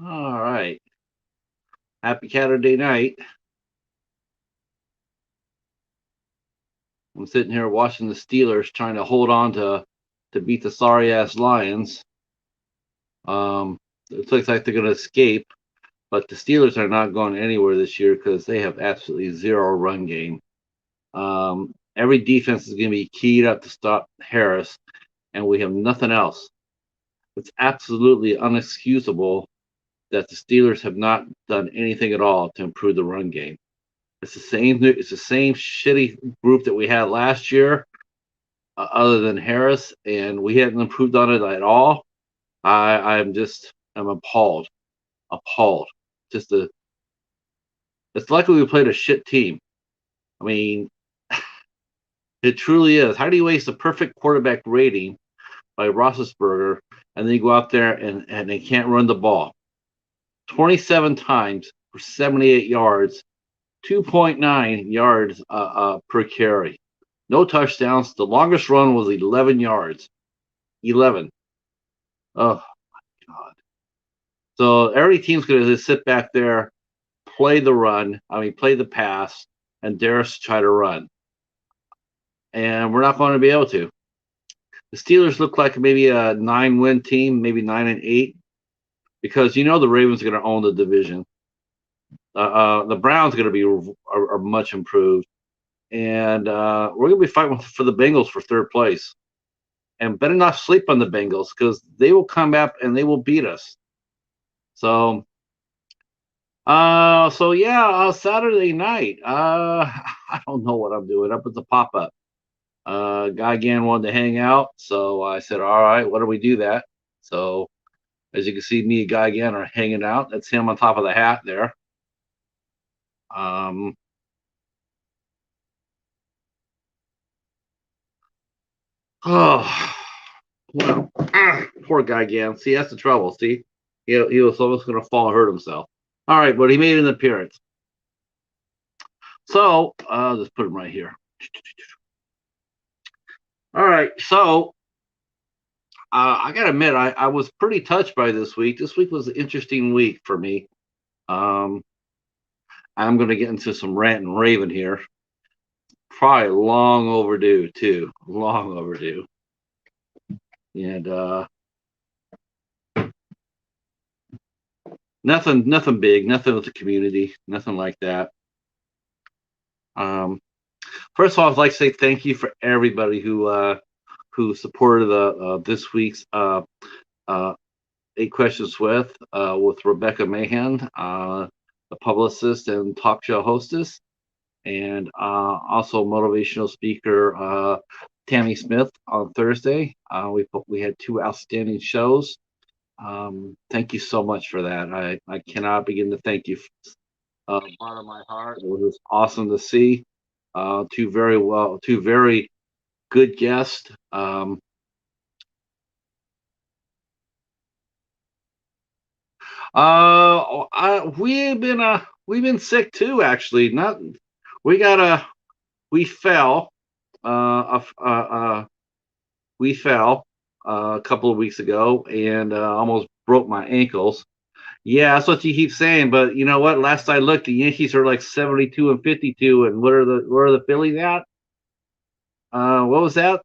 All right. Happy Caturday night. I'm sitting here watching the Steelers trying to hold on to beat the sorry ass Lions. Um, it looks like they're going to escape, but the Steelers are not going anywhere this year because they have absolutely zero run game. Every defense is going to be keyed up to stop Harris, and we have nothing else. It's absolutely unexcusable that the Steelers have not done anything at all to improve the run game. It's the same. It's the same shitty group that we had last year, other than Harris, and we hadn't improved on it at all. I'm appalled, appalled. Just a. It's lucky we played a shit team. I mean, it truly is. How do you waste a perfect quarterback rating by Roethlisberger, and then you go out there and they can't run the ball 27 times for 78 yards, 2.9 yards per carry. No touchdowns. The longest run was 11 yards. 11. Oh, God. So every team's going to just sit back there, play the run. I mean, play the pass, and dare us to try to run. And we're not going to be able to. The Steelers look like maybe a 9-win team, maybe 9-8, because you know the Ravens are going to own the division. The Browns are going to be are much improved, and we're going to be fighting for the Bengals for third place. And better not sleep on the Bengals because they will come up and they will beat us. So, Saturday night. I don't know what I'm doing. Up at the pop up. Guy again wanted to hang out, so I said, "All right, why don't we do that?" So, as you can see, me and Guy again are hanging out. That's him on top of the hat there. Um, oh, well, poor Guy again. See, that's the trouble. See, he was almost going to fall and hurt himself. All right, but he made an appearance. So I'll just put him right here. All right, so I gotta admit, I was pretty touched by this week. This week was an interesting week for me. Um, I'm going to get into some rant and raving here. Probably long overdue, too. Long overdue. And nothing big, nothing with the community, nothing like that. Um, First of all, I'd like to say thank you for everybody who supported the this week's uh, Eight Questions with Rebecca Mahan, the publicist and talk show hostess, and also motivational speaker Tammy Smith on Thursday. We had two outstanding shows. Thank you so much for that. I cannot begin to thank you. Bottom of my heart. It was awesome to see. Two very good guests. We've been sick too. Actually, not we got a we fell. We fell a couple of weeks ago and almost broke my ankles. Yeah, that's what you keep saying. But you know what? Last I looked, the Yankees are like 72 and 52. And where are the Phillies at? What was that?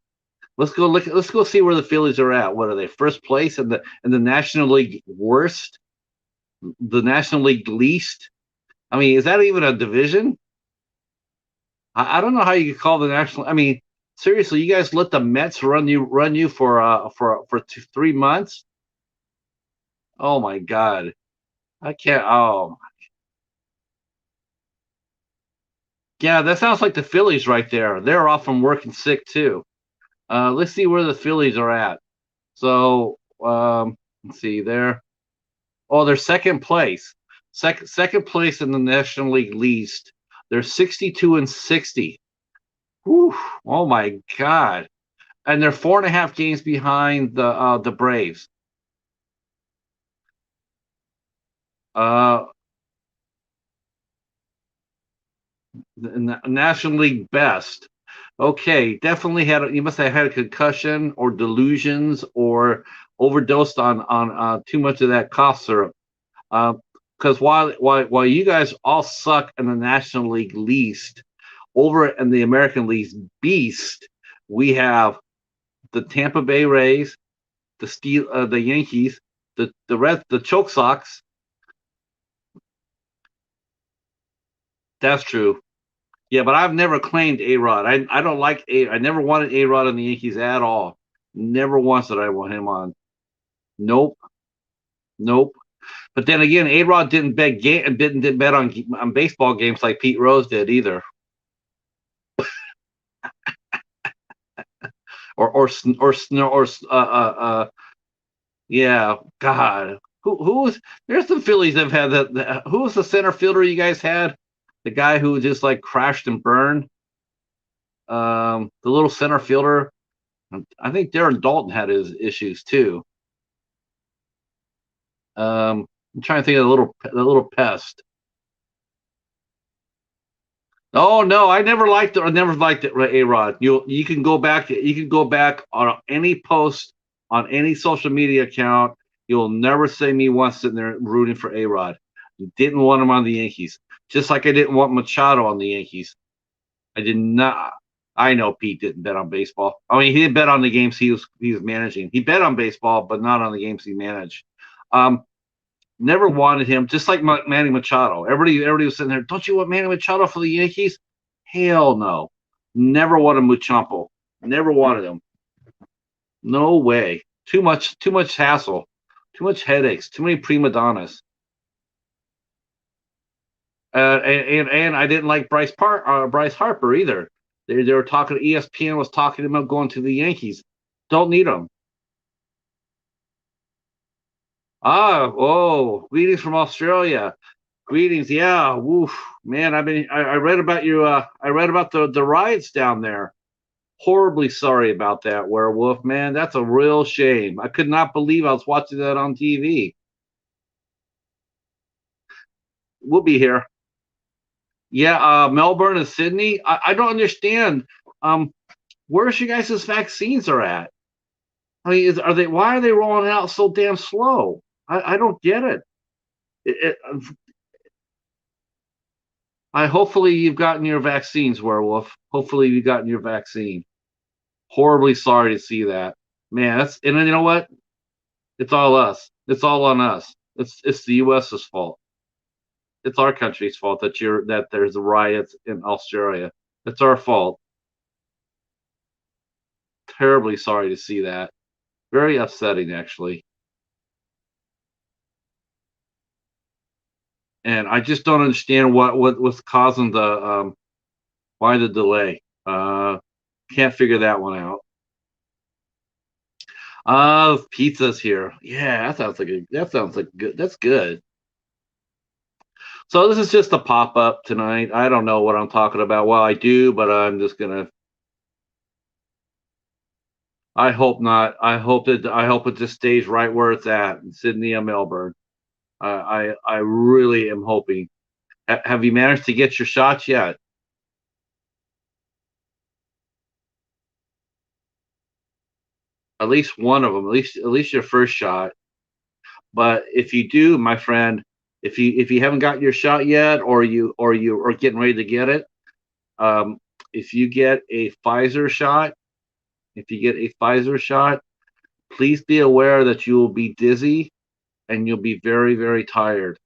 Let's go look. Let's go see where the Phillies are at. What are they? First place in the National League worst, the National League least. I mean, is that even a division? I don't know how you could call the National. I mean, seriously, you guys let the Mets run you for 3 months. Oh my God, I can't. Oh yeah, that sounds like the Phillies right there. They're off from working sick too. Let's see where the Phillies are at. So let's see there. Oh, they're second place. Second place in the National League least. They're 62 and 60. Whew, oh my God. And they're 4.5 games behind the Braves. Uh the National League best. Okay, definitely you must have had a concussion or delusions or overdosed on too much of that cough syrup. Because while you guys all suck in the National League Least, over in the American League Beast, we have the Tampa Bay Rays, the Yankees, the Choke Sox. That's true. Yeah, but I've never claimed A Rod. I don't like A. I never wanted A Rod on the Yankees at all. Never once did I want him on. Nope, nope. But then again, A Rod didn't bet on baseball games like Pete Rose did either, or yeah. God, who was there's some Phillies that have had that. Who was the center fielder you guys had? The guy who just like crashed and burned. The little center fielder. I think Darren Dalton had his issues too. I'm trying to think of the little pest. Oh no, I never liked it. I never liked it, A Rod. You can go back. You can go back on any post on any social media account. You'll never see me once sitting there rooting for A Rod. Didn't want him on the Yankees, just like I didn't want Machado on the Yankees. I did not. I know Pete didn't bet on baseball. I mean, he didn't bet on the games he was managing. He bet on baseball, but not on the games he managed. Never wanted him, just like Manny Machado. Everybody was sitting there. Don't you want Manny Machado for the Yankees? Hell no. Never wanted Muchampo. Never wanted him. No way. Too much hassle. Too much headaches. Too many prima donnas. And I didn't like Bryce Harper either. They were talking. ESPN was talking about going to the Yankees. Don't need him. Greetings from Australia. Greetings. Yeah. Woof. Man, I read about you. I read about the riots down there. Horribly sorry about that, Werewolf. Man, that's a real shame. I could not believe I was watching that on TV. We'll be here. Yeah, Melbourne and Sydney. I don't understand. Where's you guys' vaccines are at? I mean, why are they rolling out so damn slow? I don't get it. Hopefully you've gotten your vaccines, Werewolf. Hopefully you've gotten your vaccine. Horribly sorry to see that. Man, and then you know what? It's all us. It's all on us. It's the US's fault. It's our country's fault that there's riots in Australia. It's our fault. Terribly sorry to see that. Very upsetting, actually. And I just don't understand what's causing why the delay. Can't figure that one out. Pizza's here. Yeah, that sounds like good. That's good. So this is just a pop up tonight. I don't know what I'm talking about. Well, I do, but I'm just gonna. I hope not. I hope it just stays right where it's at in Sydney and Melbourne. I really am hoping. Have you managed to get your shots yet? At least one of them. At least your first shot. But if you do, my friend, if you haven't got your shot yet, or you are getting ready to get it, if you get a Pfizer shot, please be aware that you will be dizzy and you'll be very, very tired.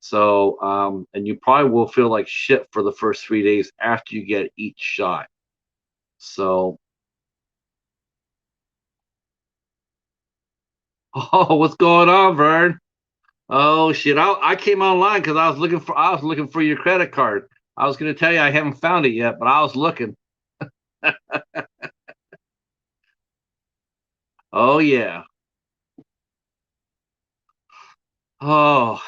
So, and you probably will feel like shit for the first 3 days after you get each shot. So, oh, what's going on, Vern? Oh shit! I came online because I was looking for your credit card. I was going to tell you I haven't found it yet, but I was looking. Oh yeah. Oh,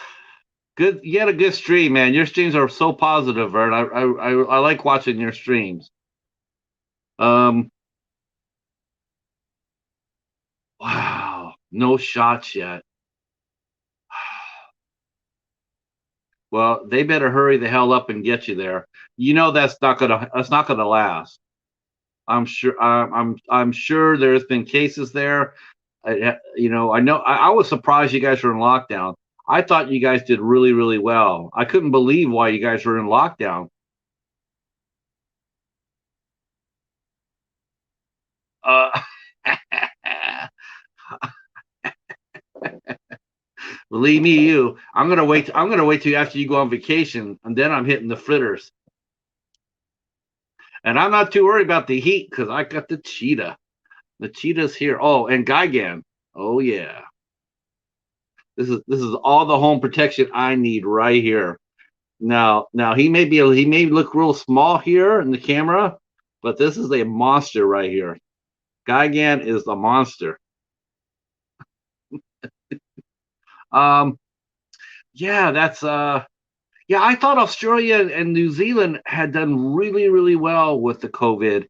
good. You had a good stream, man. Your streams are so positive, Vern. I like watching your streams. Um. Wow. No shots yet. Well, they better hurry the hell up and get you there. You know that's not gonna last. I'm sure there's been cases there. I know. I was surprised you guys were in lockdown. I thought you guys did really, really well. I couldn't believe why you guys were in lockdown. Uh, Believe me, you. I'm gonna wait. I'm gonna wait till after you go on vacation, and then I'm hitting the fritters. And I'm not too worried about the heat because I got the cheetah. The cheetah's here. Oh, and Gigan. Oh yeah. This is all the home protection I need right here. Now he may look real small here in the camera, but this is a monster right here. Gigan is a monster. Um, yeah, that's yeah, I thought Australia and New Zealand had done really, really well with the COVID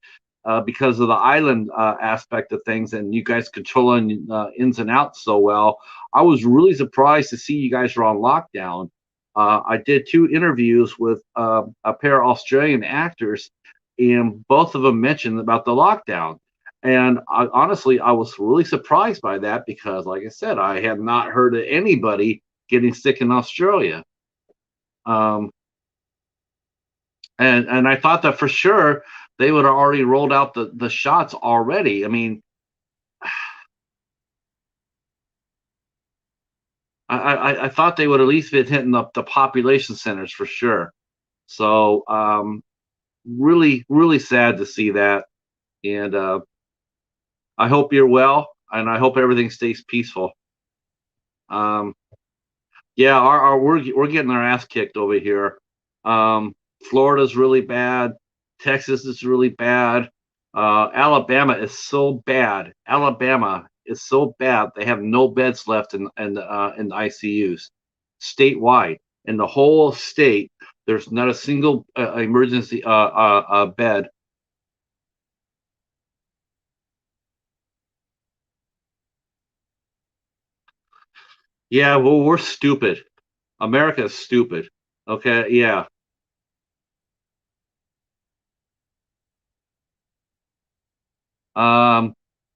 because of the island aspect of things, and you guys controlling ins and outs so well. I was really surprised to see you guys were on lockdown. I did two interviews with a pair of Australian actors, and both of them mentioned about the lockdown. And honestly, I was really surprised by that because, like I said, I had not heard of anybody getting sick in Australia. Um, and I thought that for sure they would have already rolled out the shots already. I mean, I thought they would at least been hitting up the population centers for sure. So really, really sad to see that. And I hope you're well, and I hope everything stays peaceful. Um, yeah, we're getting our ass kicked over here. Florida's really bad. Texas is really bad. Alabama is so bad. Alabama is so bad. They have no beds left in the ICUs statewide. In the whole state, there's not a single emergency bed. Yeah, well, we're stupid. America is stupid. Okay, yeah. Um,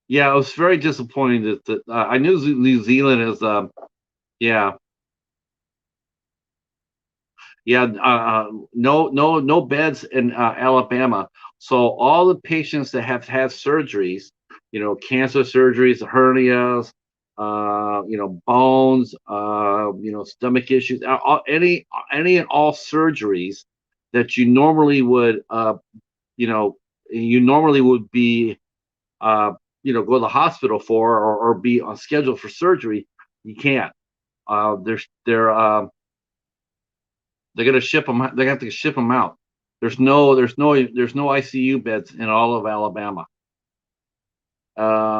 yeah, it was very disappointing that I knew New Zealand is yeah, yeah, no beds in Alabama. So all the patients that have had surgeries, cancer surgeries, hernias, bones, stomach issues, any and all surgeries that you know, you normally would be, uh, go to the hospital for or be on schedule for surgery. You can't. They're gonna ship them. They have to ship them out. There's no ICU beds in all of Alabama.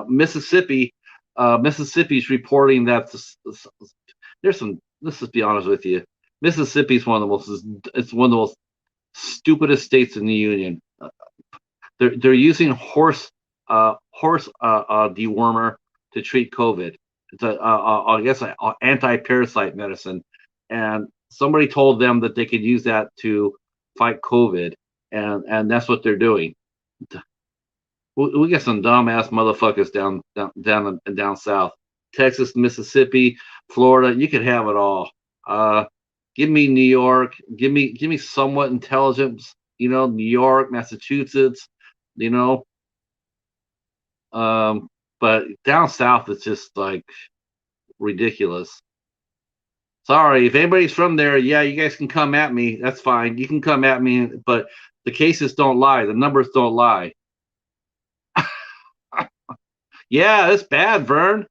Mississippi, Mississippi's reporting that there's some. Let's just be honest with you. Mississippi is it's one of the most stupidest states in the union. They're using horse dewormer to treat COVID. It's I guess an anti-parasite medicine, and somebody told them that they could use that to fight COVID, and that's what they're doing. We got some dumbass motherfuckers down south, Texas, Mississippi, Florida. You could have it all. Uh, Give me New York. Give me somewhat intelligence. New York, Massachusetts. You know, um, but down south it's just like ridiculous. Sorry, if anybody's from there, yeah, you guys can come at me. That's fine. You can come at me, but the cases don't lie. The numbers don't lie. Yeah, it's bad, Vern.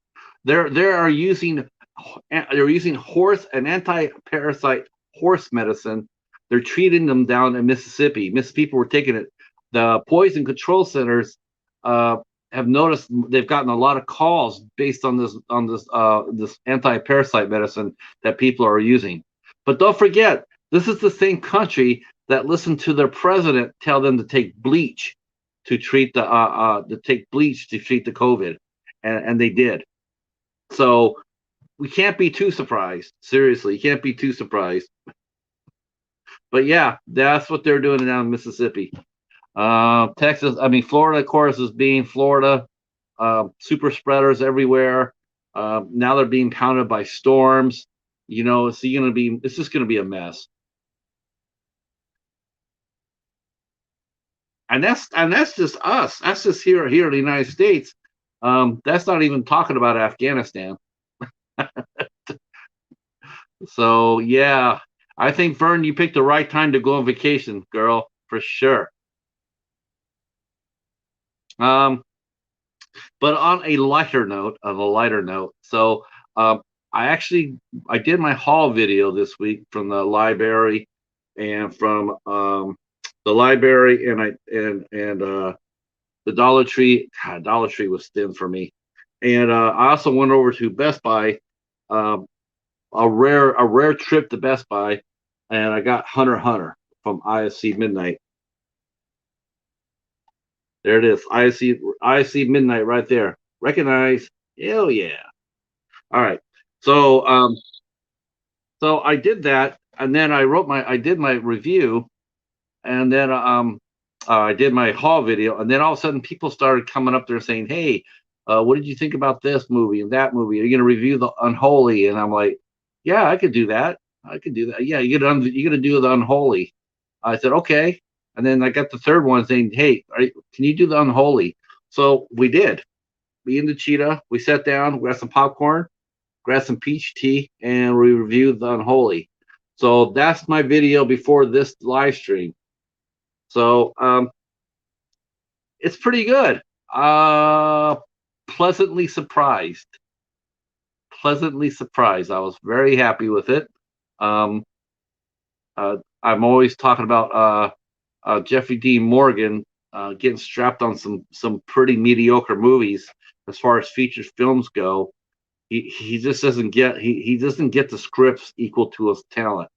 They're using horse and anti-parasite horse medicine. They're treating them down in Mississippi. Mississippi people were taking it. The poison control centers uh, have noticed they've gotten a lot of calls based on this anti-parasite medicine that people are using. But don't forget, this is the same country that listened to their president tell them to take bleach to treat the COVID, and they did. So we can't be too surprised. Seriously, you can't be too surprised. But yeah, that's what they're doing down in Mississippi. Texas, I mean, Florida, of course, is being Florida. Super spreaders everywhere. Now they're being pounded by storms. It's just gonna be a mess. And that's just us. That's just here in the United States. That's not even talking about Afghanistan. So yeah, I think Vern, you picked the right time to go on vacation, girl, for sure. Um, but on a lighter note, so I actually I did my haul video this week from the library and from the library and the Dollar Tree. God, Dollar Tree was thin for me, and I also went over to Best Buy, um, a rare trip to Best Buy, and I got Hunter x Hunter from ISC Midnight. There it is, ISC Midnight right there. Recognize? Hell yeah! All right, so I did that, and then I did my review, and then I did my haul video, and then all of a sudden people started coming up there saying, "Hey, what did you think about this movie and that movie? Are you going to review the Unholy?" And I'm like, "Yeah, I could do that. I could do that. Yeah, you got to do the Unholy." I said, "Okay," and then I got the third one saying, "Hey, can you do the Unholy?" So we did. Me and the cheetah, we sat down, we got some popcorn, grabbed some peach tea, and we reviewed the Unholy. So that's my video before this live stream. So it's pretty good. Uh, pleasantly surprised. Pleasantly surprised. I was very happy with it. Um, I'm always talking about Jeffrey Dean Morgan getting strapped on some pretty mediocre movies as far as feature films go. He just he doesn't get the scripts equal to his talent.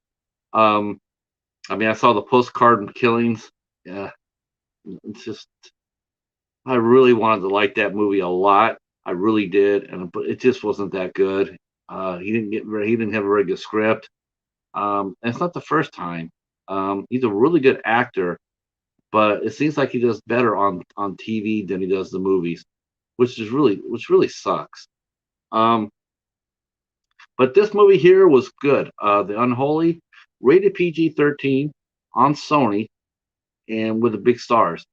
Um, I mean, I saw the postcard killings. Yeah, it's just I really wanted to like that movie a lot. I really did, but it just wasn't that good. He didn't have a very good script. And it's not the first time. He's a really good actor, but it seems like he does better on TV than he does the movies, which really sucks. Um, but this movie here was good. The Unholy, rated PG-13 on Sony, and with the big stars.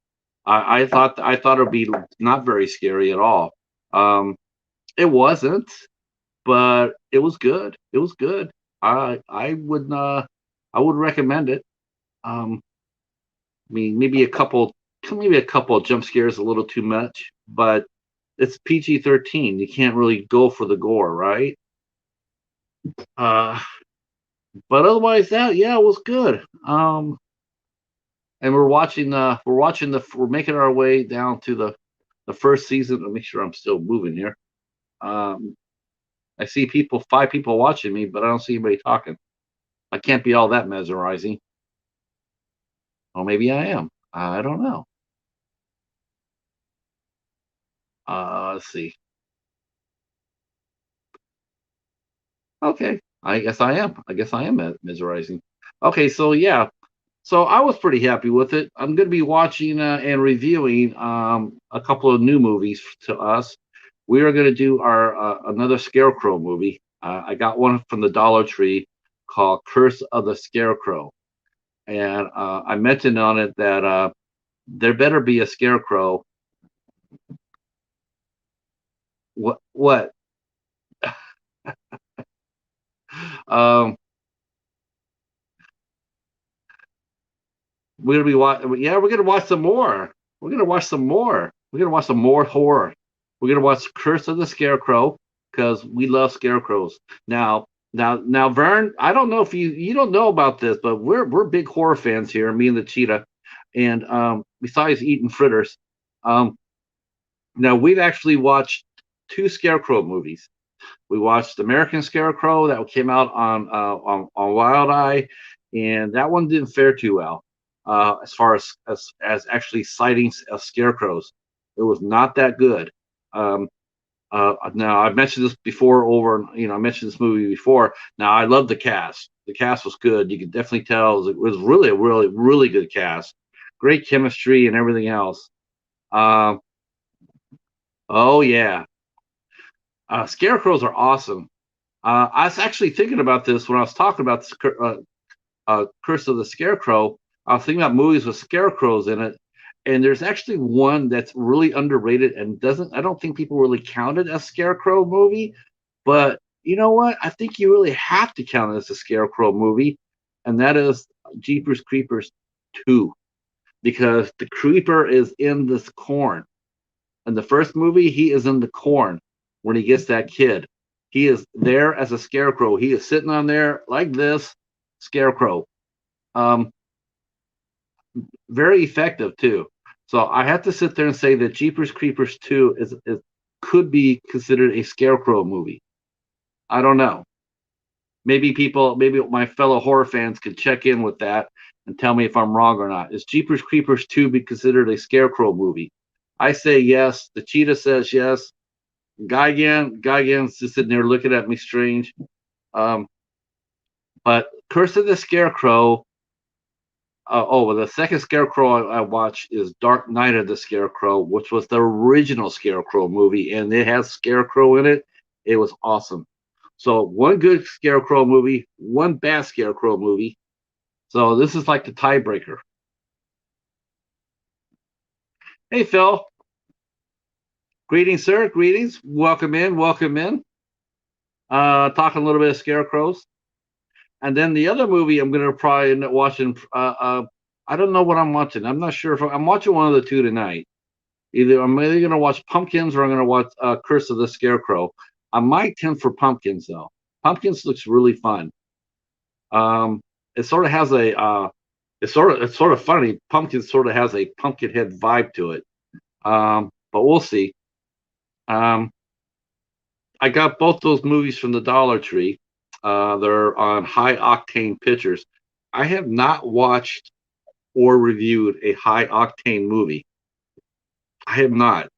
I thought it'd be not very scary at all. Um, it wasn't, but it was good. It was good. I would recommend it. Um, I mean, maybe a couple of jump scares a little too much, but it's PG-13. You can't really go for the gore, right? Uh, but otherwise, that yeah, it was good. And we're making our way down to the first season. Let me make sure I'm still moving here. Um, I see five people watching me, but I don't see anybody talking. I can't be all that mesmerizing. Or maybe I am. I don't know. Let's see. Okay, I guess I am mesmerizing. Okay, so yeah, so I was pretty happy with it. I'm going to be watching and reviewing a couple of new movies to us. We are going to do our another Scarecrow movie. I got one from the Dollar Tree called Curse of the Scarecrow, and I mentioned on it that there better be a scarecrow. What? What? Um, we're gonna be watching. Yeah, we're gonna watch some more. We're gonna watch some more. We're gonna watch some more horror. We're gonna watch Curse of the Scarecrow because we love scarecrows. Now, Vern, I don't know if you don't know about this, but we're big horror fans here. Me and the cheetah, and besides eating fritters, um, now we've actually watched two scarecrow movies. We watched American Scarecrow that came out on Wild Eye, and that one didn't fare too well as far as actually sightings of scarecrows. It was not that good. Um, now I've mentioned this before I mentioned this movie before. Now I love the cast. The cast was good. You could definitely tell it was really a really good cast. Great chemistry and everything else. Um, oh yeah, scarecrows are awesome. I was actually thinking about this when I was talking about this, Curse of the Scarecrow. I was thinking about movies with scarecrows in it, and there's actually one that's really underrated and doesn't. I don't think people really count it as Scarecrow movie, but you know what? I think you really have to count it as a Scarecrow movie, and that is Jeepers Creepers 2, because the creeper is in this corn. In the first movie, he is in the corn when he gets that kid. He is there as a scarecrow. He is sitting on there like this, scarecrow. Um, Very effective too. So I have to sit there and say that Jeepers Creepers 2 is could be considered a scarecrow movie. I don't know. Maybe my fellow horror fans could check in with that and tell me if I'm wrong or not. Is Jeepers Creepers 2 be considered a scarecrow movie? I say yes. The cheetah says yes. Gigan's just sitting there looking at me strange. Um, but Curse of the Scarecrow. Well, the second Scarecrow I watched is Dark Night of the Scarecrow, which was the original Scarecrow movie, and it has Scarecrow in it. It was awesome. So one good Scarecrow movie, one bad Scarecrow movie. So this is like the tiebreaker. Hey Phil, greetings, sir. Greetings. Welcome in. Welcome in. Talking a little bit of Scarecrows. And then the other movie I'm gonna probably end up watching. I don't know what I'm watching. I'm not sure if I'm watching one of the two tonight. I'm either gonna watch Pumpkins or I'm gonna watch Curse of the Scarecrow. I might tend for Pumpkins though. Pumpkins looks really fun. It sort of has a it's sort of funny. Pumpkins sort of has a Pumpkinhead vibe to it. But we'll see. Um, I got both those movies from the Dollar Tree. They're on high octane pictures. I have not watched or reviewed a high octane movie. I have not.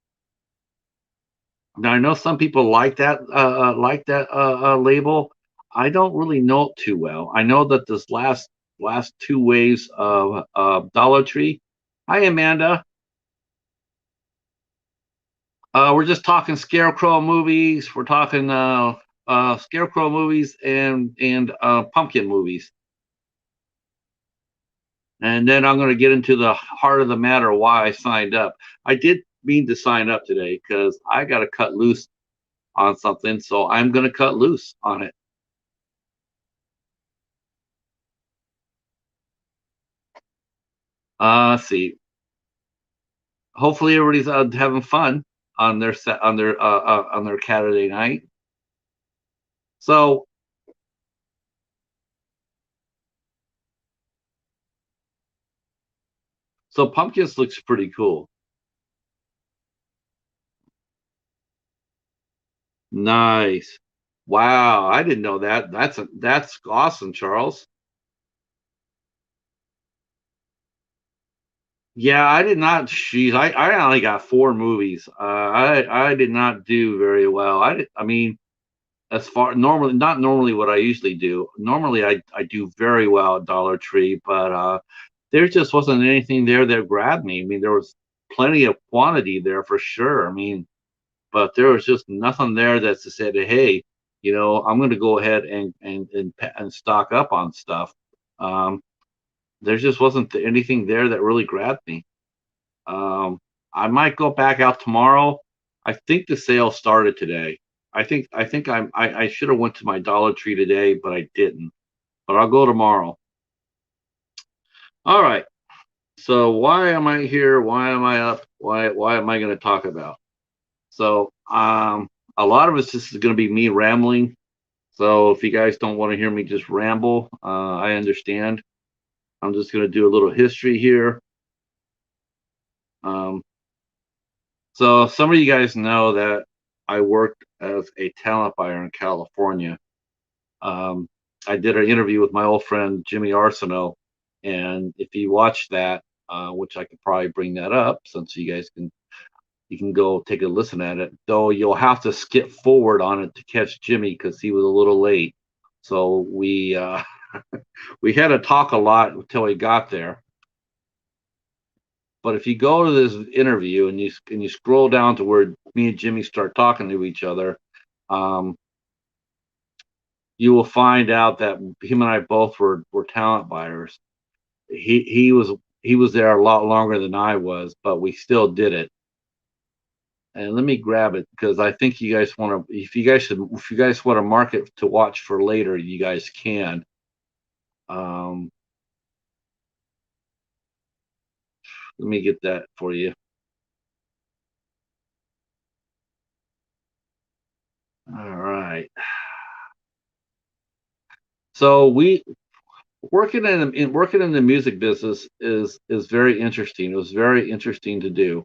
Now I know some people like that label. I don't really know it too well. I know that this last two waves of Dollar Tree. Hi Amanda. We're just talking Scarecrow movies. We're talking Scarecrow movies and pumpkin movies. And then I'm going to get into the heart of the matter why I signed up. I did mean to sign up today because I got to cut loose on something, so I'm going to cut loose on it. Let's see. Hopefully, everybody's having fun on their set on their Caturday night. So, so Pumpkins looks pretty cool. Nice. Wow, I didn't know that. That's awesome, Charles. Yeah, I did not. Jeez, I only got four movies. I did not do very well. I mean, as far normally not normally what I usually do. Normally I do very well at Dollar Tree, but there just wasn't anything there that grabbed me. I mean, there was plenty of quantity there for sure. I mean, but there was just nothing there that said, hey, I'm going to go ahead and stock up on stuff. Um, there just wasn't anything there that really grabbed me. Um, I might go back out tomorrow. I think the sale started today. I should have went to my Dollar Tree today, but I didn't. But I'll go tomorrow. All right. So why am I here? Why am I up? Why am I going to talk about? So a lot of this is going to be me rambling. So if you guys don't want to hear me just ramble, I understand. I'm just going to do a little history here. Um, so some of you guys know that I worked as a talent buyer in California. Um, I did an interview with my old friend Jimmy Arsenault, and if you watch that, which I could probably bring that up since you can go take a listen at it. Though you'll have to skip forward on it to catch Jimmy because he was a little late. So we had to talk a lot until he got there. But if you go to this interview and you scroll down to where me and Jimmy start talking to each other, um, you will find out that him and I both were talent buyers. He was there a lot longer than I was, but we still did it. And let me grab it because I think you guys want to. If you guys want a market to watch for later, you guys can. Um, Let me get that for you. All right. So we working in the music business is very interesting. It was very interesting to do.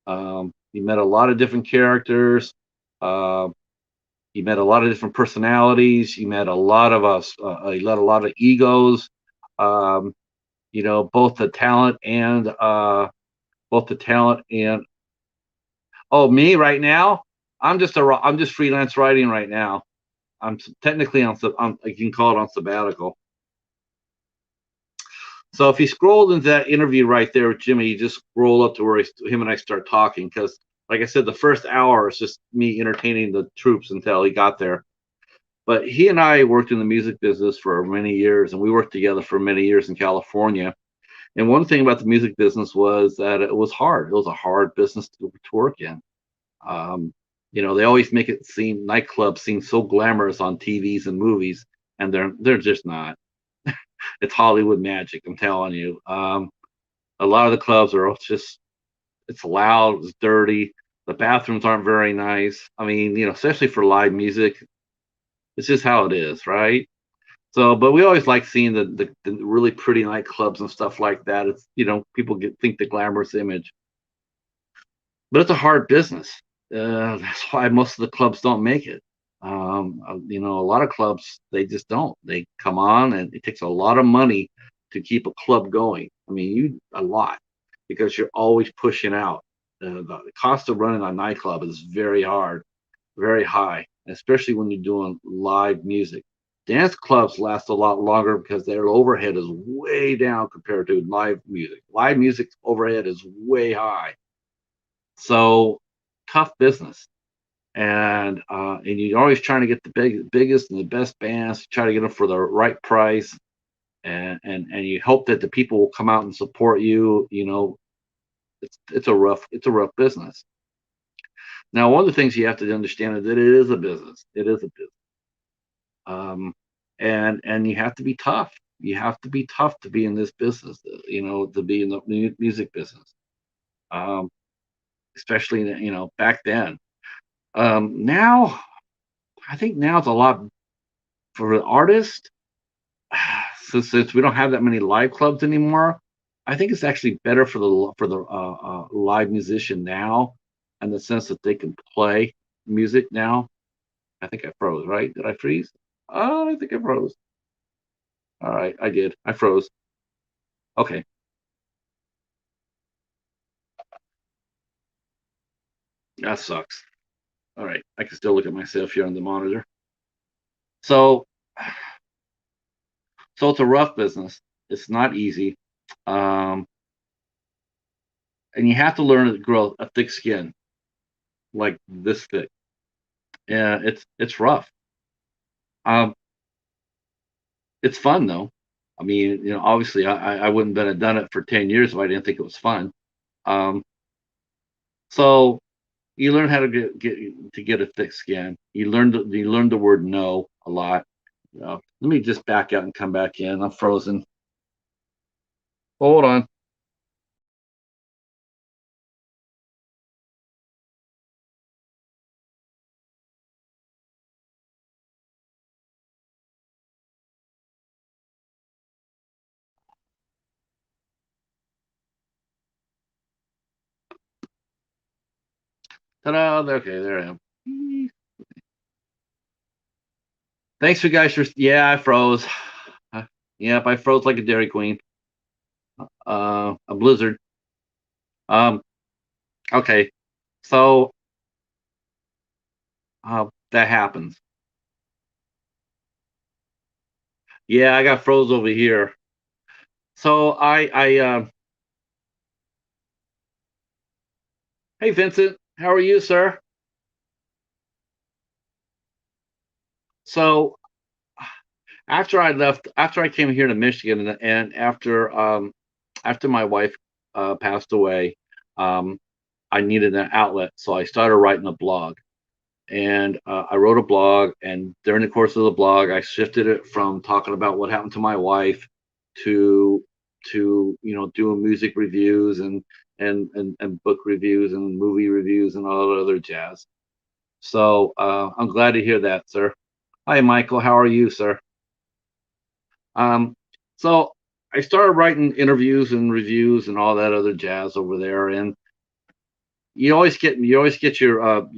You met a lot of different characters. Uh, you met a lot of different personalities. You met a lot of us. You met a lot of egos. Um, both the talent and both the talent and oh, me right now. I'm just freelance writing right now. Technically I can call it on sabbatical. So if you scrolled into that interview right there with Jimmy, you just scroll up to where him and I start talking because, like I said, the first hour is just me entertaining the troops until he got there. But he and I worked in the music business for many years, and we worked together for many years in California. And one thing about the music business was that it was hard. It was a hard business to work in. Um, they always make it seem nightclubs seem so glamorous on TVs and movies, and they're just not. It's Hollywood magic, I'm telling you. A lot of the clubs are just it's loud, it's dirty. The bathrooms aren't very nice. I mean, especially for live music, it's just how it is, right? So, but we always like seeing the really pretty nightclubs and stuff like that. It's people think the glamorous image, but it's a hard business. That's why most of the clubs don't make it. A lot of clubs they just don't. They come on, and it takes a lot of money to keep a club going. I mean, you a lot because you're always pushing out. The cost of running a nightclub is very hard, very high, especially when you're doing live music. Dance clubs last a lot longer because their overhead is way down compared to live music. Live music overhead is way high. So tough business. And you're always trying to get the biggest and the best bands, try to get them for the right price, and you hope that the people will come out and support you. It's a rough business. Now, one of the things you have to understand is that it is a business. It is a business, um, and you have to be tough. You have to be tough to be in this business. To be in the music business, um, especially back then. Now, I think now it's a lot for an artist. Since we don't have that many live clubs anymore, I think it's actually better for the live musician now, in the sense that they can play music now. I think I froze. Right? Did I freeze? Oh, I think I froze. All right, I did. I froze. Okay, that sucks. All right, I can still look at myself here on the monitor. So, so it's a rough business. It's not easy, um, and you have to learn to grow a thick skin, like this thick. Yeah, it's rough. Um, it's fun though. I mean, obviously, I wouldn't have done it for 10 years if I didn't think it was fun. Um, so you learn how to get a thick skin. You learn the word no a lot. Let me just back out and come back in. I'm frozen. Hold on. Ta-da! Okay, there I am. Thanks for guys for yeah, I froze. Yep, I froze like a Dairy Queen. A blizzard. Um, okay. So that happens. Yeah, I got froze over here. So hey Vincent, how are you, sir? So after I came here to Michigan, and after my wife passed away, um, I needed an outlet, so I started writing a blog. And I wrote a blog, and during the course of the blog, I shifted it from talking about what happened to my wife to doing music reviews and book reviews and movie reviews and all that other jazz. So I'm glad to hear that, sir. Hi, Michael. How are you, sir? Um, so I started writing interviews and reviews and all that other jazz over there, and you always get your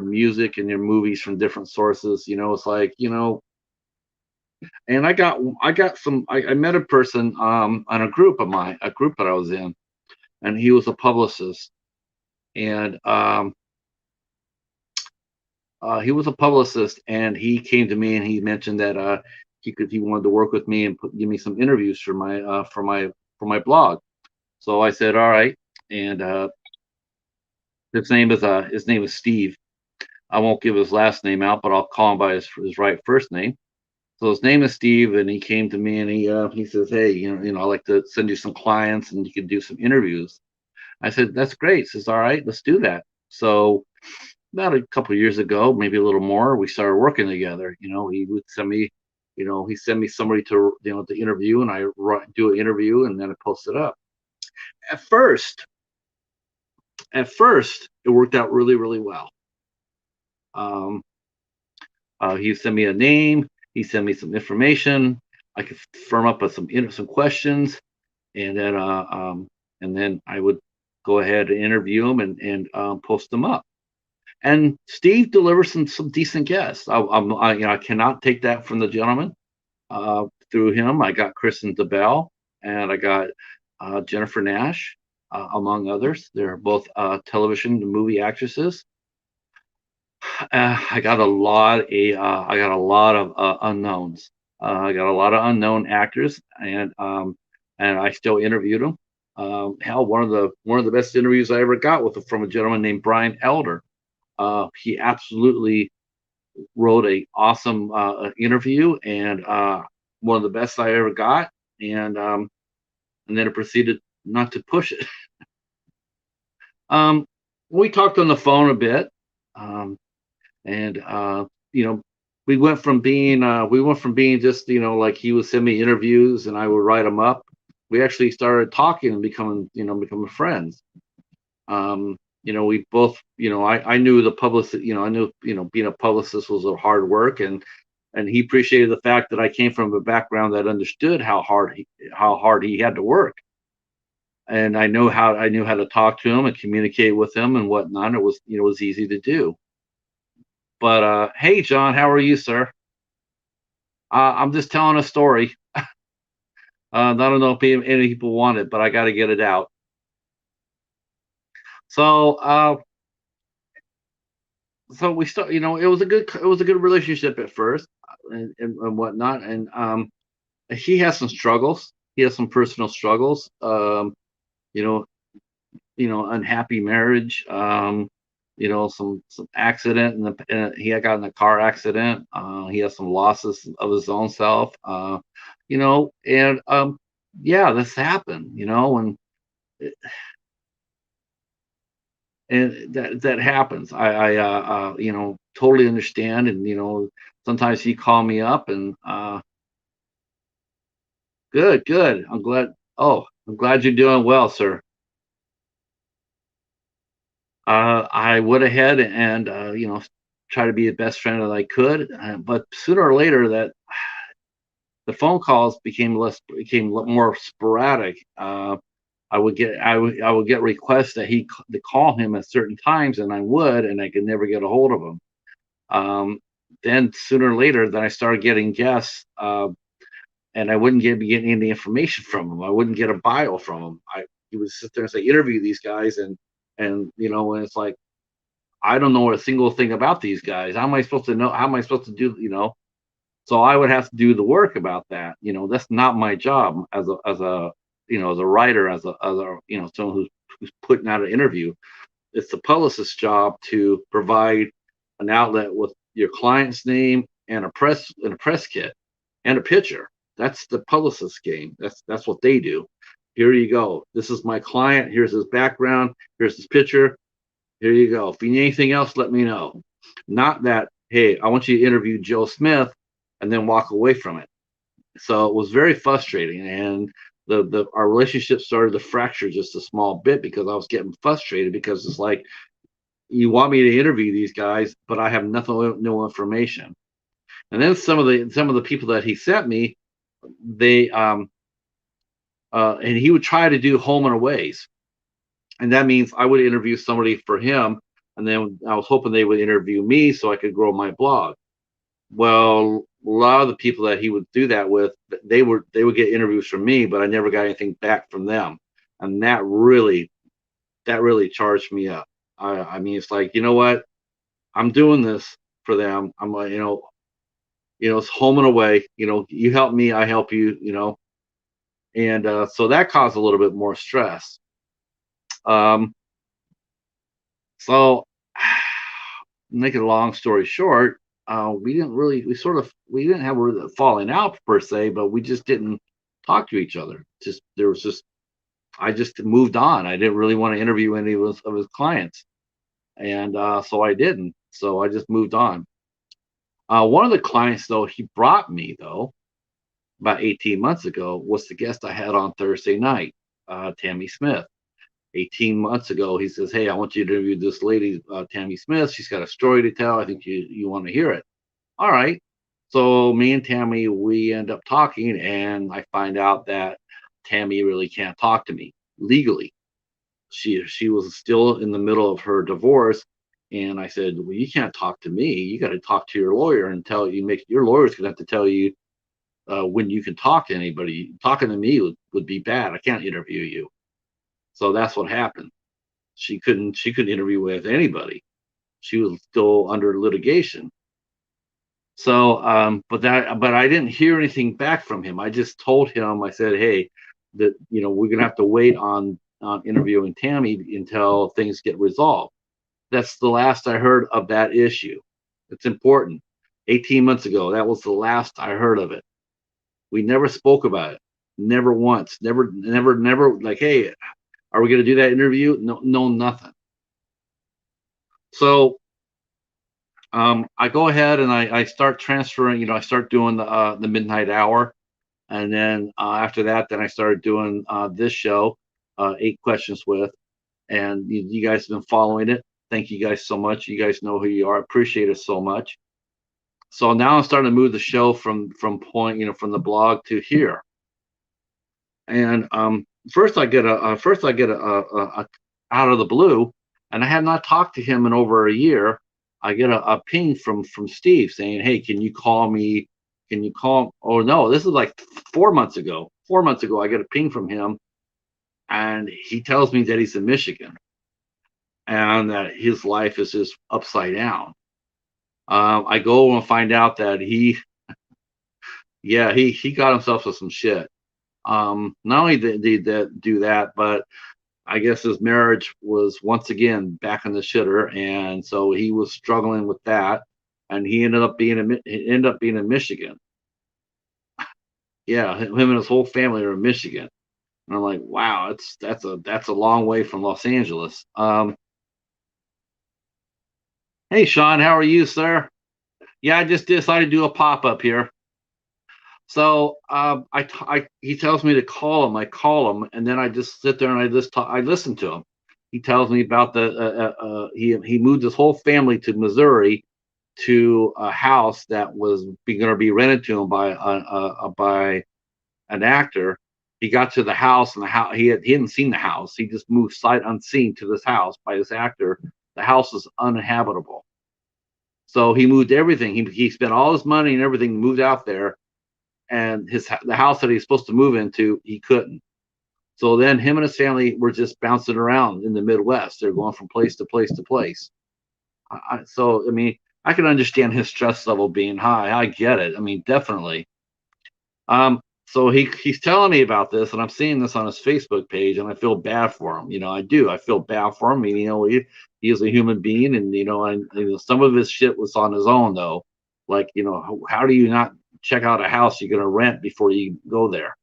music and your movies from different sources. It's like and I got I met a person on a group that I was in, and he was a publicist, and he came to me and he mentioned that he wanted to work with me and give me some interviews for my blog. So I said, all right. And his name is Steve. I won't give his last name out, but I'll call him by his right first name. So his name is Steve, and he came to me and he says, "Hey, I'd like to send you some clients, and you can do some interviews." I said, "That's great." He says, "All right, let's do that." So about a couple of years ago, maybe a little more, we started working together. He would send me, he sent me somebody to interview, and do an interview, and then I post it up. At first, it worked out really, really well. Um, he sent me a name. He sent me some information. I could firm up with some questions, and then I would go ahead and interview him and post them up. And Steve delivers some decent guests. I cannot take that from the gentleman. Through him, I got Kristen DeBell, and I got Jennifer Nash, among others. They're both television and movie actresses. I got a lot of unknowns. I got a lot of unknown actors, and I still interviewed them. Hell, one of the best interviews I ever got from a gentleman named Brian Elder. He absolutely wrote a awesome interview, and one of the best I ever got. And then it proceeded not to push it. Um, we talked on the phone a bit. Um, and we went from being just like he would send me interviews and I would write them up. We actually started talking and becoming friends. We both, I knew the publicist, I knew, being a publicist was a hard work, and he appreciated the fact that I came from a background that understood how hard he had to work. And I knew how to talk to him and communicate with him and whatnot. It was easy to do. But hey, John, how are you, sir? I'm just telling a story. I don't know if any people want it, but I got to get it out. So, we start. It was a good relationship at first, and whatnot. And he has some struggles. He has some personal struggles. You know, unhappy marriage. Some accident, he had got in a car accident. He has some losses of his own self. And yeah, this happened. And that happens. I totally understand, and sometimes he call me up, and good, good. I'm glad. Oh, I'm glad you're doing well, sir. I went ahead and try to be the best friend that I could, but sooner or later that the phone calls became more sporadic. I would get requests to call him at certain times, and I could never get a hold of him. Um, then sooner or later, then I started getting guests, and I wouldn't be getting any information from him. I wouldn't get a bio from him. He would sit there and say, interview these guys, and it's like, I don't know a single thing about these guys. How am I supposed to know? How am I supposed to do? So I would have to do the work about that. That's not my job as a writer, as a someone who's putting out an interview. It's the publicist's job to provide an outlet with your client's name and a press kit. and a picture. That's the publicist game. That's what they do. Here you go. This is my client. Here's his background. Here's his picture. Here you go. If you need anything else, let me know. Not that, hey, I want you to interview Joe Smith and then walk away from it. So it was very frustrating, and the our relationship started to fracture just a small bit because I was getting frustrated because it's like you want me to interview these guys, but I have nothing, no information. And then some of the people that he sent me, they and he would try to do home and aways, and that means I would interview somebody for him, and then I was hoping they would interview me so I could grow my blog. Well, a lot of the people that he would do that with, they would get interviews from me, but I never got anything back from them, and that really charged me up. I mean, it's like, you know what? I'm doing this for them. I'm like, it's home and away. You help me, I help you. And so that caused a little bit more stress. Um, so, make it a long story short, we didn't have a falling out per se, but we just didn't talk to each other. I just moved on. I didn't really want to interview any of his clients, and so I didn't. So I just moved on. One of the clients, though, he brought me though about 18 months ago was the guest I had on Thursday night, Tammy Smith. 18 months ago, he says, "Hey, I want you to interview this lady, Tammy Smith. She's got a story to tell. I think you want to hear it." All right. So me and Tammy, we end up talking, and I find out that Tammy really can't talk to me legally. She was still in the middle of her divorce, and I said, "Well, you can't talk to me. You got to talk to your lawyer and tell you make your lawyer's gonna have to tell you when you can talk to anybody. Talking to me would be bad. I can't interview you." So that's what happened. She couldn't interview with anybody. She was still under litigation. So, but I didn't hear anything back from him. I just told him, I said, "Hey, that we're gonna have to wait on interviewing Tammy until things get resolved." That's the last I heard of that issue. It's important. 18 months ago, that was the last I heard of it. We never spoke about it. Never once. Never, never, never. Like, hey, are we gonna do that interview? No, no, nothing. So I go ahead and I start transferring. I start doing the midnight hour, and then after that, then I started doing this show, 8 questions with, and you guys have been following it. Thank you guys so much. You guys know who you are. Appreciate it so much. So now I'm starting to move the show from the blog to here, and first I get a out of the blue, and I have not talked to him in over a year. I get a ping from Steve saying, "Hey, can you call me? Can you call?" Oh no, this is like 4 months ago. 4 months ago, I get a ping from him, and he tells me that he's in Michigan and that his life is just upside down. I go and find out that he got himself with some shit. Not only did he do that, but I guess his marriage was once again back in the shitter, and so he was struggling with that, and he ended up being in Michigan. Yeah, him and his whole family are in Michigan, and I'm like, wow, that's a long way from Los Angeles. Hey, Sean, how are you, sir? Yeah, I just decided to do a pop up here. So he tells me to call him. I call him, and then I just sit there and I listen to him. He tells me about he moved his whole family to Missouri to a house that was going to be rented to him by an actor. He got to the house, and the house he hadn't seen the house. He just moved sight unseen to this house by this actor. The house is uninhabitable. So he moved everything. He spent all his money and everything, moved out there, and the house that he's supposed to move into, he couldn't. So then him and his family were just bouncing around in the Midwest. They're going from place to place to place. So I mean, I can understand his stress level being high. I get it. I mean, definitely. So he's telling me about this, and I'm seeing this on his Facebook page, and I feel bad for him. I do. I feel bad for him. He is a human being, and some of his shit was on his own though. Like, how do you not check out a house you're gonna rent before you go there.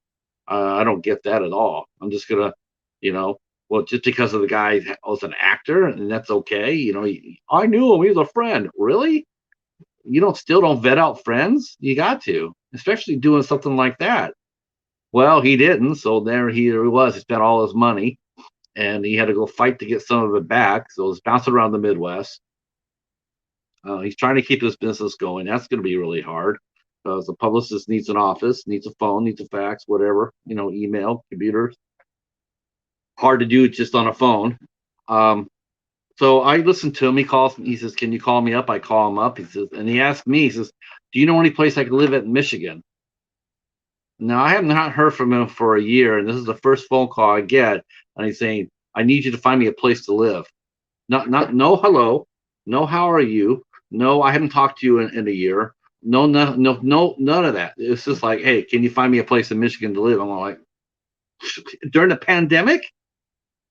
I don't get that at all. I'm just gonna, you know, well, just because of the guy was an actor, and that's okay. I knew him. He was a friend. Really? You don't still don't vet out friends? You got to, especially doing something like that. Well, he didn't. So there he was. He spent all his money, and he had to go fight to get some of it back. So he's bouncing around the Midwest. He's trying to keep his business going. That's going to be really hard because the publicist needs an office, needs a phone, needs a fax, whatever, email, computer. Hard to do just on a phone. Um, so I listened to him. He calls me. He says, "Can you call me up?" I call him up. He says, and he asked me. He says, "Do you know any place I could live at in Michigan?" Now I have not heard from him for a year, and this is the first phone call I get. And he's saying, "I need you to find me a place to live." Not no hello, no how are you, no I haven't talked to you in a year, no none of that. It's just like, hey, can you find me a place in Michigan to live? I'm like, during the pandemic,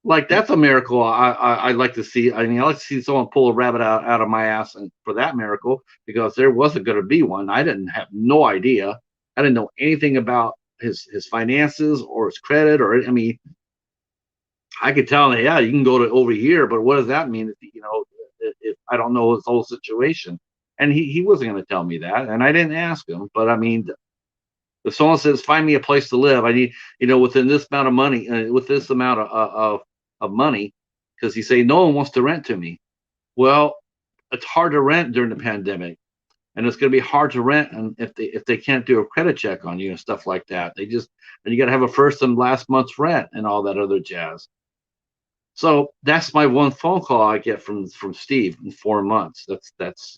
like that's a miracle. I'd like to see. I mean, I like to see someone pull a rabbit out of my ass, and for that miracle, because there wasn't going to be one. I didn't have no idea. I didn't know anything about his finances or his credit, or I mean, I could tell him, yeah, you can go to over here, but what does that mean? If I don't know his whole situation, and he wasn't going to tell me that, and I didn't ask him. But I mean, if someone says, "Find me a place to live," I need, within this amount of money, with this amount of money, because he say no one wants to rent to me. Well, it's hard to rent during the pandemic, and it's going to be hard to rent, and if they can't do a credit check on you and stuff like that, and you got to have a first and last month's rent and all that other jazz. So that's my one phone call I get from Steve in 4 months. That's.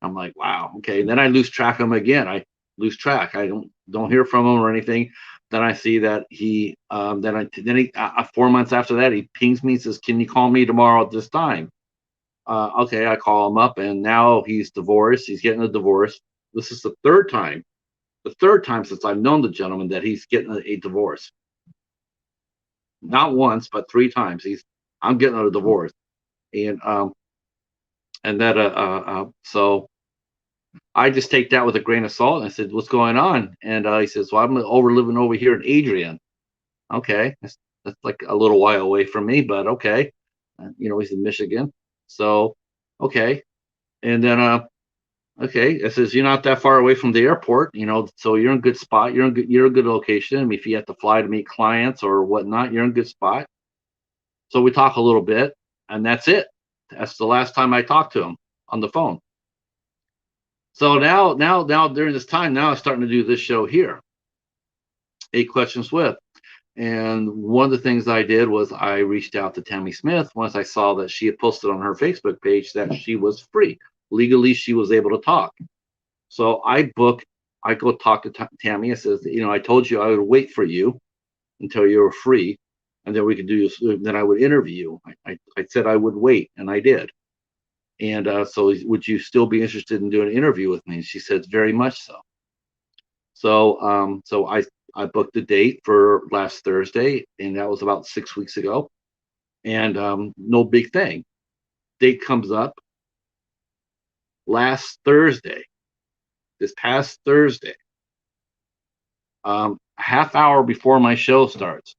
I'm like, wow, okay. And then I lose track of him again. I lose track. I don't hear from him or anything. Then I see that he 4 months after that he pings me and says, "Can you call me tomorrow at this time?" Okay, I call him up, and now he's divorced. He's getting a divorce. This is the third time since I've known the gentleman that he's getting a divorce. Not once, but three times. I'm getting a divorce, and that so I just take that with a grain of salt. And I said, "What's going on?" And he says, "Well, I'm living over here in Adrian." Okay, that's like a little while away from me, but okay. He's in Michigan, so okay. And then okay, it says you're not that far away from the airport, so you're in a good spot. You're a good location. I mean, if you have to fly to meet clients or whatnot, you're in a good spot. So we talk a little bit, and that's it. That's the last time I talked to him on the phone. So now during this time, now I'm starting to do this show here, 8 Questions With. And one of the things I did was I reached out to Tammy Smith once I saw that she had posted on her Facebook page that she was free. Legally, she was able to talk. So I go talk to Tammy. I says, I told you I would wait for you until you were free, and then we could do. Then I would interview you. I said I would wait, and I did. And so, would you still be interested in doing an interview with me? And she said, very much so. So I booked a date for last Thursday, and that was about 6 weeks ago. And no big thing. Date comes up last Thursday, this past Thursday, a half hour before my show starts.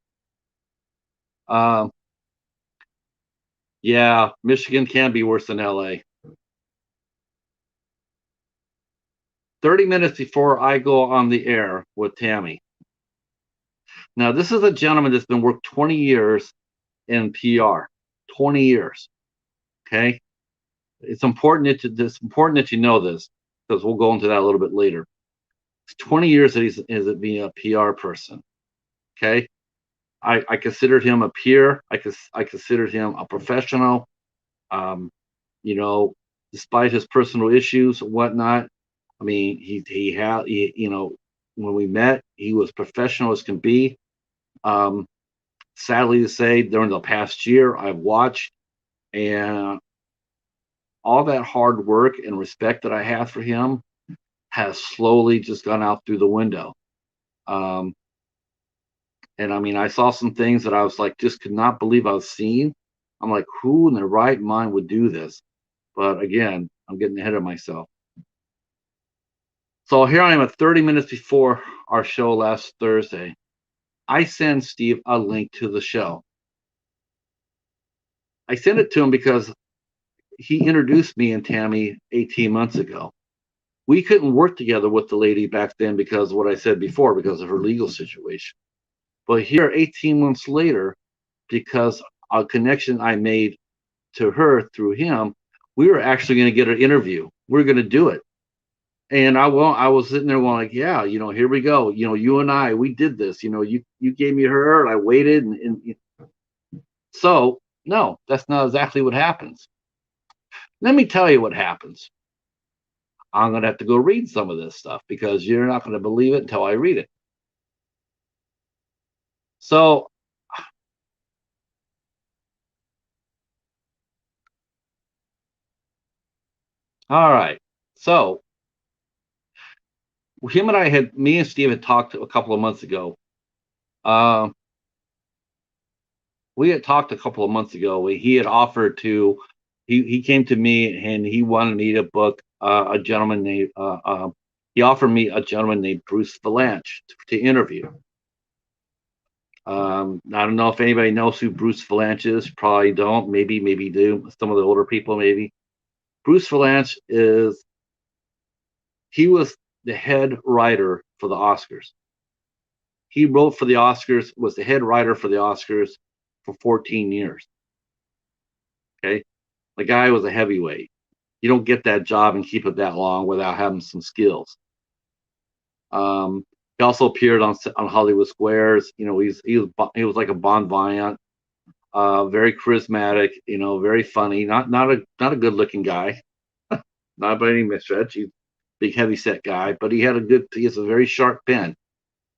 Yeah, Michigan can be worse than LA. 30 minutes before I go on the air with Tammy. Now, this is a gentleman that's been worked 20 years in PR. 20 years. Okay. It's important that you know this, because we'll go into that a little bit later. It's 20 years that he's being a PR person. Okay. I considered him a peer. I considered him a professional. Um, despite his personal issues and whatnot. I mean, when we met, he was professional as can be. Sadly to say, during the past year, I've watched, and all that hard work and respect that I have for him has slowly just gone out through the window. And I mean, I saw some things that I was like, just could not believe I was seeing. I'm like, who in their right mind would do this? But again, I'm getting ahead of myself. So here I am at 30 minutes before our show last Thursday. I send Steve a link to the show. I sent it to him because he introduced me and Tammy 18 months ago. We couldn't work together with the lady back then because of what I said before, because of her legal situation. But here, 18 months later, because a connection I made to her through him, we were actually going to get an interview. We are going to do it. And I was sitting there going like, yeah, here we go. You and I, we did this. You gave me her, and I waited, and so no, that's not exactly what happens. Let me tell you what happens. I'm going to have to go read some of this stuff because you're not going to believe it until I read it. So, all right. So, me and Steve had talked a couple of months ago. We had talked a couple of months ago. He had offered to, he came to me and he wanted me to book a gentleman named, he offered me a gentleman named Bruce Valanche to interview. I don't know if anybody knows who Bruce Valanche is. Probably don't. Maybe do. Some of the older people, maybe. Bruce Valanche he was the head writer for the Oscars. He wrote for the Oscars, was the head writer for the Oscars for 14 years. Okay. The guy was a heavyweight. You don't get that job and keep it that long without having some skills. He also appeared on Hollywood Squares. He was like a bon vivant, very charismatic. Very funny. Not a good looking guy, not by any stretch. He's a big heavy set guy, but he has a very sharp pen,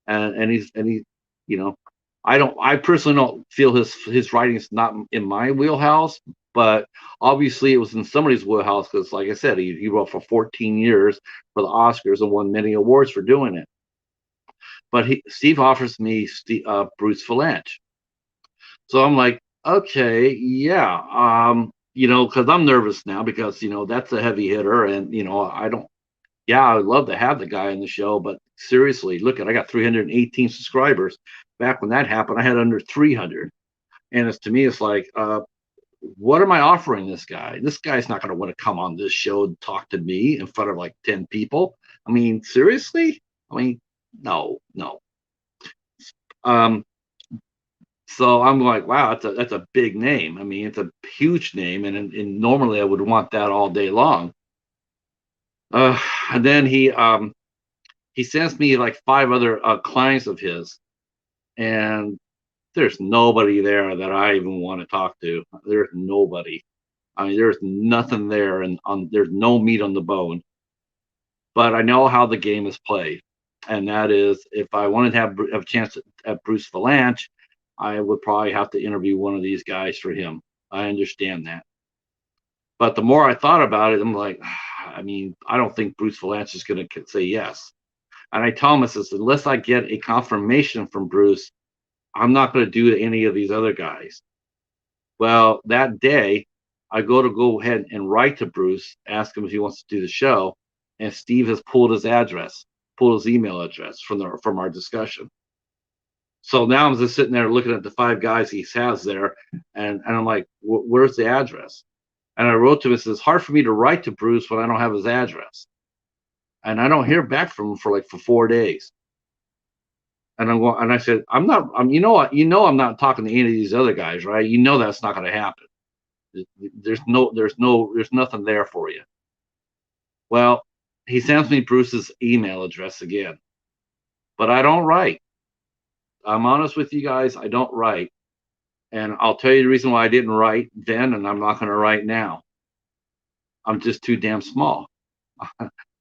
and he, I personally don't feel his writing is not in my wheelhouse, but obviously it was in somebody's wheelhouse because, like I said, he wrote for 14 years for the Oscars and won many awards for doing it. But Steve offers me Bruce Valanche, so I'm like, okay, yeah, because I'm nervous now because that's a heavy hitter, and I don't. Yeah, I would love to have the guy in the show, but seriously, look I got 318 subscribers. Back when that happened, I had under 300, and to me, it's like, what am I offering this guy? This guy's not going to want to come on this show and talk to me in front of like 10 people. I mean, seriously? I mean, no. Um, so I'm like, wow, that's a big name. I mean, it's a huge name, and normally I would want that all day long. And then he sends me like 5 other clients of his, and there's nobody there that I even want to talk to. There's nobody. I mean, there's nothing there, and there's no meat on the bone. But I know how the game is played, and that is, if I wanted to have a chance at Bruce Valanche, I would probably have to interview one of these guys for him. I understand that. But the more I thought about it, I'm like, I mean, I don't think Bruce Valanche is going to say yes. And I tell him, I says, unless I get a confirmation from Bruce, I'm not going to do any of these other guys. Well, that day, I go ahead and write to Bruce, ask him if he wants to do the show, and Steve has pulled his email address from our discussion. So now I'm just sitting there looking at the 5 guys he has there, and I'm like, where's the address? And I wrote to him, it's hard for me to write to Bruce when I don't have his address. And I don't hear back from him for 4 days. And I said, I'm not, you know what, I'm not talking to any of these other guys, right? That's not going to happen. There's nothing there for you. Well, he sends me Bruce's email address again, but I don't write. I'm honest with you guys, I don't write. And I'll tell you the reason why I didn't write then, and I'm not going to write now. I'm just too damn small.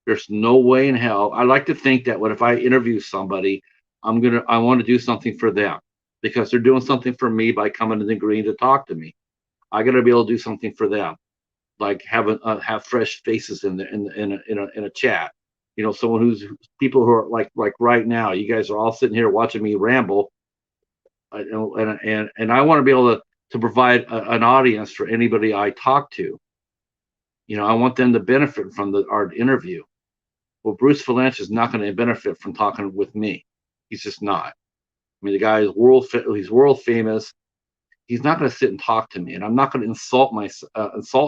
There's no way in hell. I like to think that if I interview somebody, I want to do something for them because they're doing something for me by coming and agreeing to talk to me. I got to be able to do something for them, like have fresh faces in a chat. Someone who's people who are like right now. You guys are all sitting here watching me ramble, and I want to be able to provide an audience for anybody I talk to. I want them to benefit from our interview. Well, Bruce Valanche is not going to benefit from talking with me. He's just not. I mean, the guy is he's world famous. He's not going to sit and talk to me, and I'm not going to insult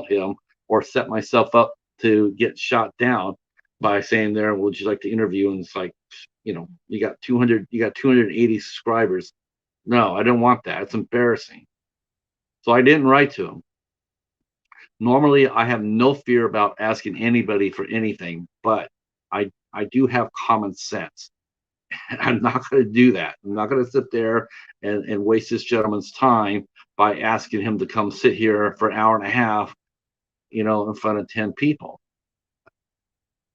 him or set myself up to get shot down by saying there, would you like to interview? And it's like, you got 280 subscribers. No, I don't want that. It's embarrassing. So I didn't write to him. Normally, I have no fear about asking anybody for anything, but I do have common sense. I'm not going to do that. I'm not going to sit there and waste this gentleman's time by asking him to come sit here for an hour and a half, in front of 10 people.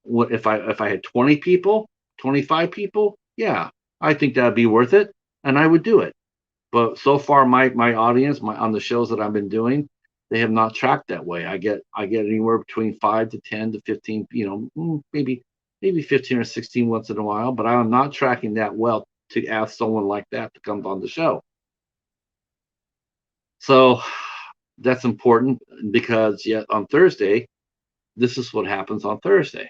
What if I had 20 people, 25 people? Yeah, I think that'd be worth it, and I would do it. But so far, my audience, on the shows that I've been doing, they have not tracked that way. I get anywhere between 5 to 10 to 15, maybe 15 or 16 once in a while, but I'm not tracking that well to ask someone like that to come on the show. So that's important because yet on Thursday, this is what happens on Thursday.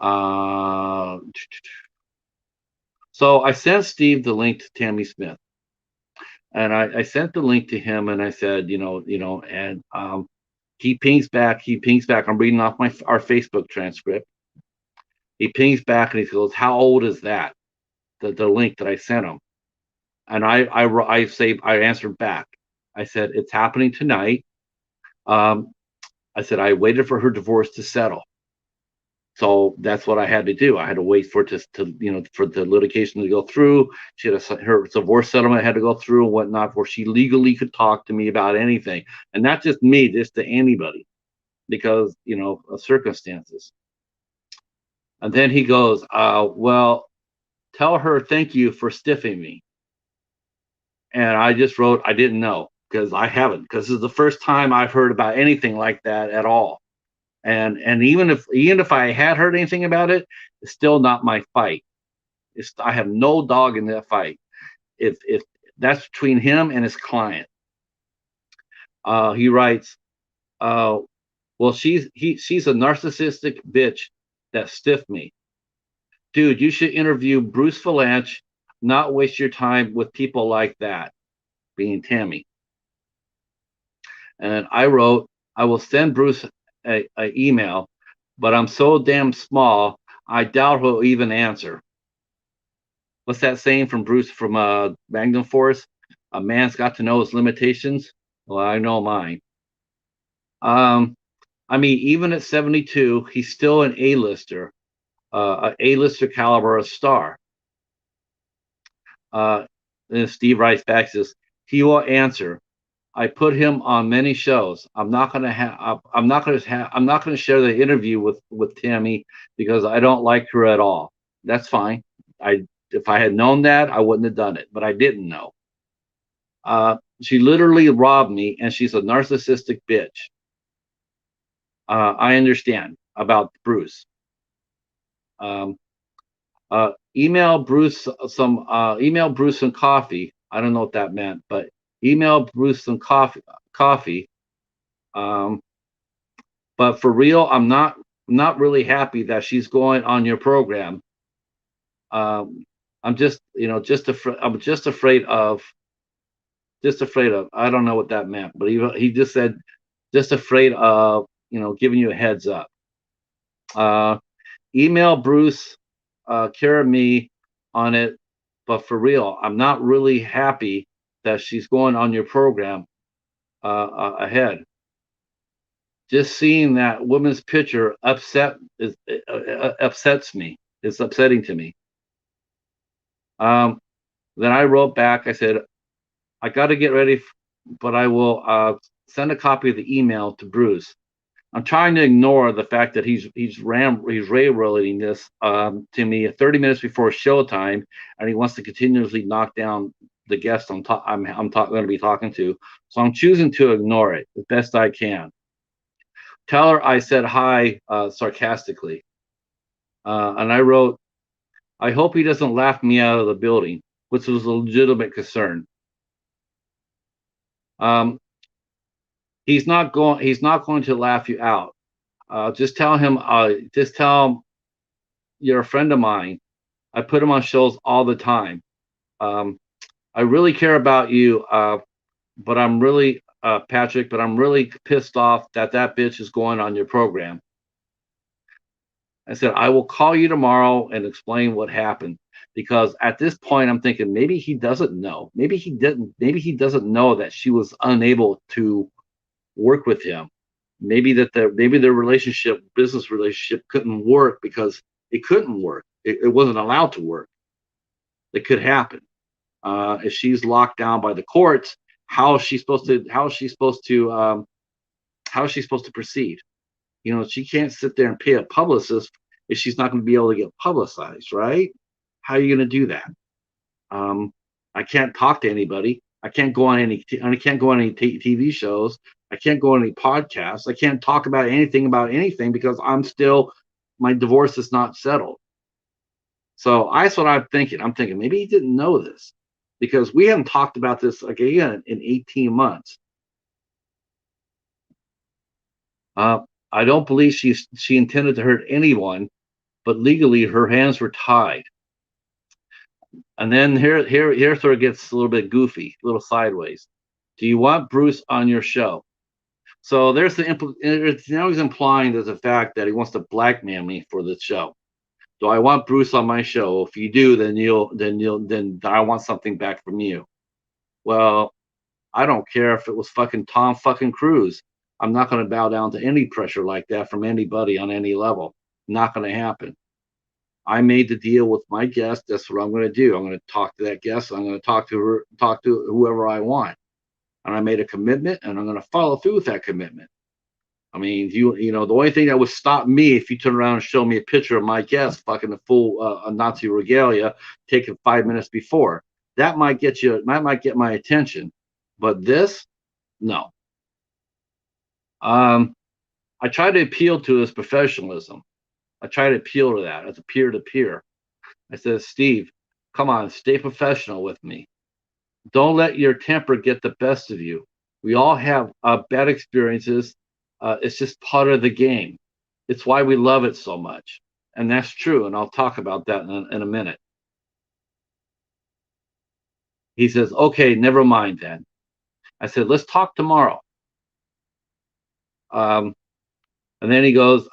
So I sent Steve the link to Tammy Smith, and I sent the link to him, and I said, and he pings back. I'm reading off our Facebook transcript. He pings back and he goes, "How old is that?" The link that I sent him, and I answered back. I said, "It's happening tonight." I said I waited for her divorce to settle. So that's what I had to do. I had to wait for it for the litigation to go through. She had her divorce settlement had to go through and whatnot before she legally could talk to me about anything, and not just me, just to anybody, because of circumstances. And then he goes, "Well, tell her thank you for stiffing me." And I just wrote, "I didn't know because I haven't, because this is the first time I've heard about anything like that at all." And even if I had heard anything about it, it's still not my fight. I have no dog in that fight. If that's between him and his client. He writes, "Well, she's a narcissistic bitch that stiffed me. Dude, you should interview Bruce Valanche, not waste your time with people like that," being Tammy. And I wrote, "I will send Bruce a email, but I'm so damn small, I doubt he'll even answer." What's that saying from Bruce from Magnum Force? A man's got to know his limitations. Well, I know mine. I mean, even at 72, he's still an A-lister, an A-lister caliber of star. Then Steve writes back, says he will answer. I put him on many shows. I'm not going to share the interview with Tammy because I don't like her at all. That's fine. If I had known that, I wouldn't have done it, but I didn't know. She literally robbed me, and she's a narcissistic bitch. I understand about Bruce. Email Bruce some coffee. I don't know what that meant, but email Bruce some coffee. But for real, I'm not really happy that she's going on your program. I'm just afraid of. I don't know what that meant, but he just said just afraid of giving you a heads up. Email Bruce, care of me on it, but for real, I'm not really happy that she's going on your program ahead. Just seeing that woman's picture upsets me. It's upsetting to me. Then I wrote back. I said, I got to get ready, but I will send a copy of the email to Bruce. I'm trying to ignore the fact that he's railroading this to me 30 minutes before showtime, and he wants to continuously knock down the guest I'm going to be talking to. So I'm choosing to ignore it as best I can. Tell her I said hi sarcastically, and I wrote, I hope he doesn't laugh me out of the building, which was a legitimate concern. He's not going to laugh you out. Just tell him you're a friend of mine. I put him on shows all the time. Um, I really care about you, but I'm really Patrick. But I'm really pissed off that that bitch is going on your program. I said I will call you tomorrow and explain what happened because at this point I'm thinking maybe he doesn't know. Maybe he didn't. Maybe he doesn't know that she was unable to work with him. Maybe their relationship, business relationship, couldn't work because it couldn't work. It wasn't allowed to work. It could happen. If she's locked down by the courts, how is she supposed to? How is she supposed to? How is she supposed to proceed? You know, she can't sit there and pay a publicist if she's not going to be able to get publicized, right? How are you going to do that? Um, I can't talk to anybody. I can't go on any. I can't go on any TV shows. I can't go on any podcasts. I can't talk about anything because I'm still my divorce is not settled. So that's what I'm thinking. I'm thinking maybe he didn't know this because we haven't talked about this again in 18 months. Uh, I don't believe she intended to hurt anyone, but legally her hands were tied. And then here sort of gets a little bit goofy, a little sideways. Do you want Bruce on your show? So there's now he's implying there's a fact that he wants to blackmail me for the show. Do I want Bruce on my show? If you do, then I want something back from you. Well, I don't care if it was fucking Tom fucking Cruise. I'm not going to bow down to any pressure like that from anybody on any level. Not going to happen. I made the deal with my guest. That's what I'm going to do. I'm going to talk to that guest. I'm going to talk to her, talk to whoever I want. And I made a commitment, and I'm going to follow through with that commitment. I mean, you know, the only thing that would stop me if you turn around and show me a picture of my guest fucking the full Nazi regalia taken 5 minutes before, that might get you. That might get my attention. But this, no. I try to appeal to his professionalism. I try to appeal to that as a peer to peer. I said, Steve, come on, stay professional with me. Don't let your temper get the best of you. We all have bad experiences. It's just part of the game. It's why we love it so much. And that's true. And I'll talk about that in a minute. He says, okay, never mind then. I said, let's talk tomorrow. And then he goes,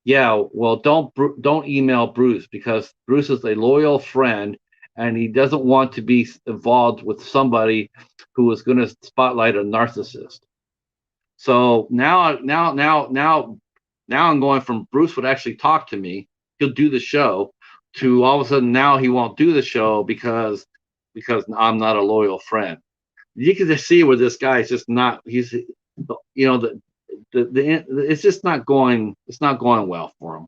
yeah, well, don't email Bruce because Bruce is a loyal friend and he doesn't want to be involved with somebody who is going to spotlight a narcissist. So now I'm going from Bruce would actually talk to me, he'll do the show, to all of a sudden now he won't do the show because I'm not a loyal friend. You can just see where this guy is just not. He's, you know, it's just not going. It's not going well for him.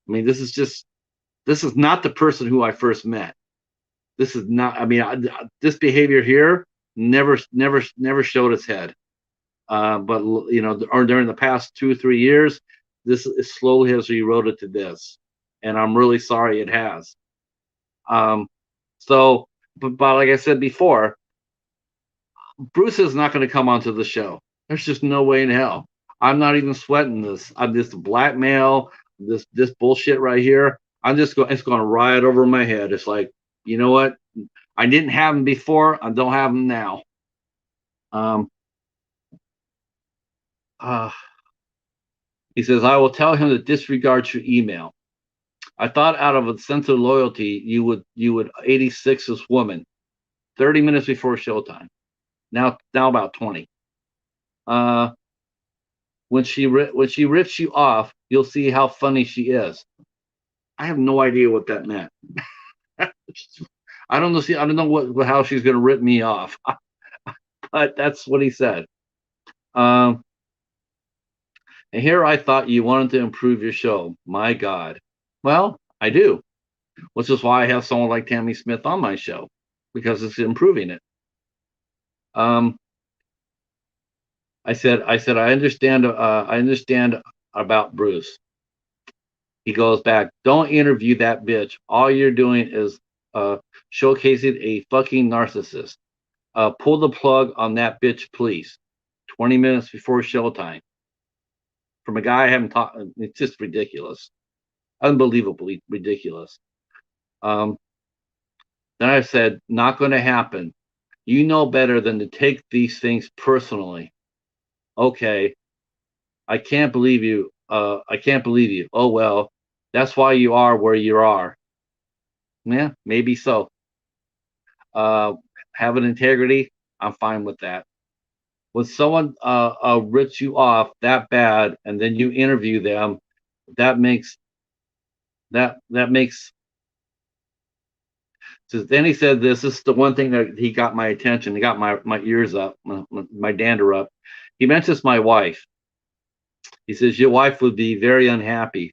I mean, this is not the person who I first met. This is not. I mean, this behavior here never showed its head. But you know, or during the past 2 or 3 years, this is slowly has eroded to this, and I'm really sorry it has. So, but like I said before, Bruce is not going to come onto the show. There's just no way in hell. I'm not even sweating this. I'm this blackmail, this bullshit right here. I'm just going. It's going to riot over my head. It's like, you know what? I didn't have them before. I don't have them now. He says, I will tell him to disregard your email. I thought out of a sense of loyalty, you would 86 this woman 30 minutes before showtime. Now about 20. When she rips you off, you'll see how funny she is. I have no idea what that meant. I don't know. See, I don't know how she's going to rip me off, but that's what he said. And here I thought you wanted to improve your show. My God. Well, I do, which is why I have someone like Tammy Smith on my show because it's improving it. I said, I understand about Bruce. He goes back, don't interview that bitch. All you're doing is showcasing a fucking narcissist. Pull the plug on that bitch, please. 20 minutes before showtime. From a guy I haven't talked, it's just ridiculous. unbelievably ridiculous. Um, then I said, not going to happen. You know better than to take these things personally. Okay, I can't believe you. I can't believe you. Oh well, that's why you are where you are. Yeah, maybe so. Uh, having integrity, I'm fine with that. When someone rips you off that bad, and then you interview them, that makes that makes. So then he said, "This is the one thing that he got my attention. He got my ears up, my dander up." He mentions my wife. He says, "Your wife would be very unhappy."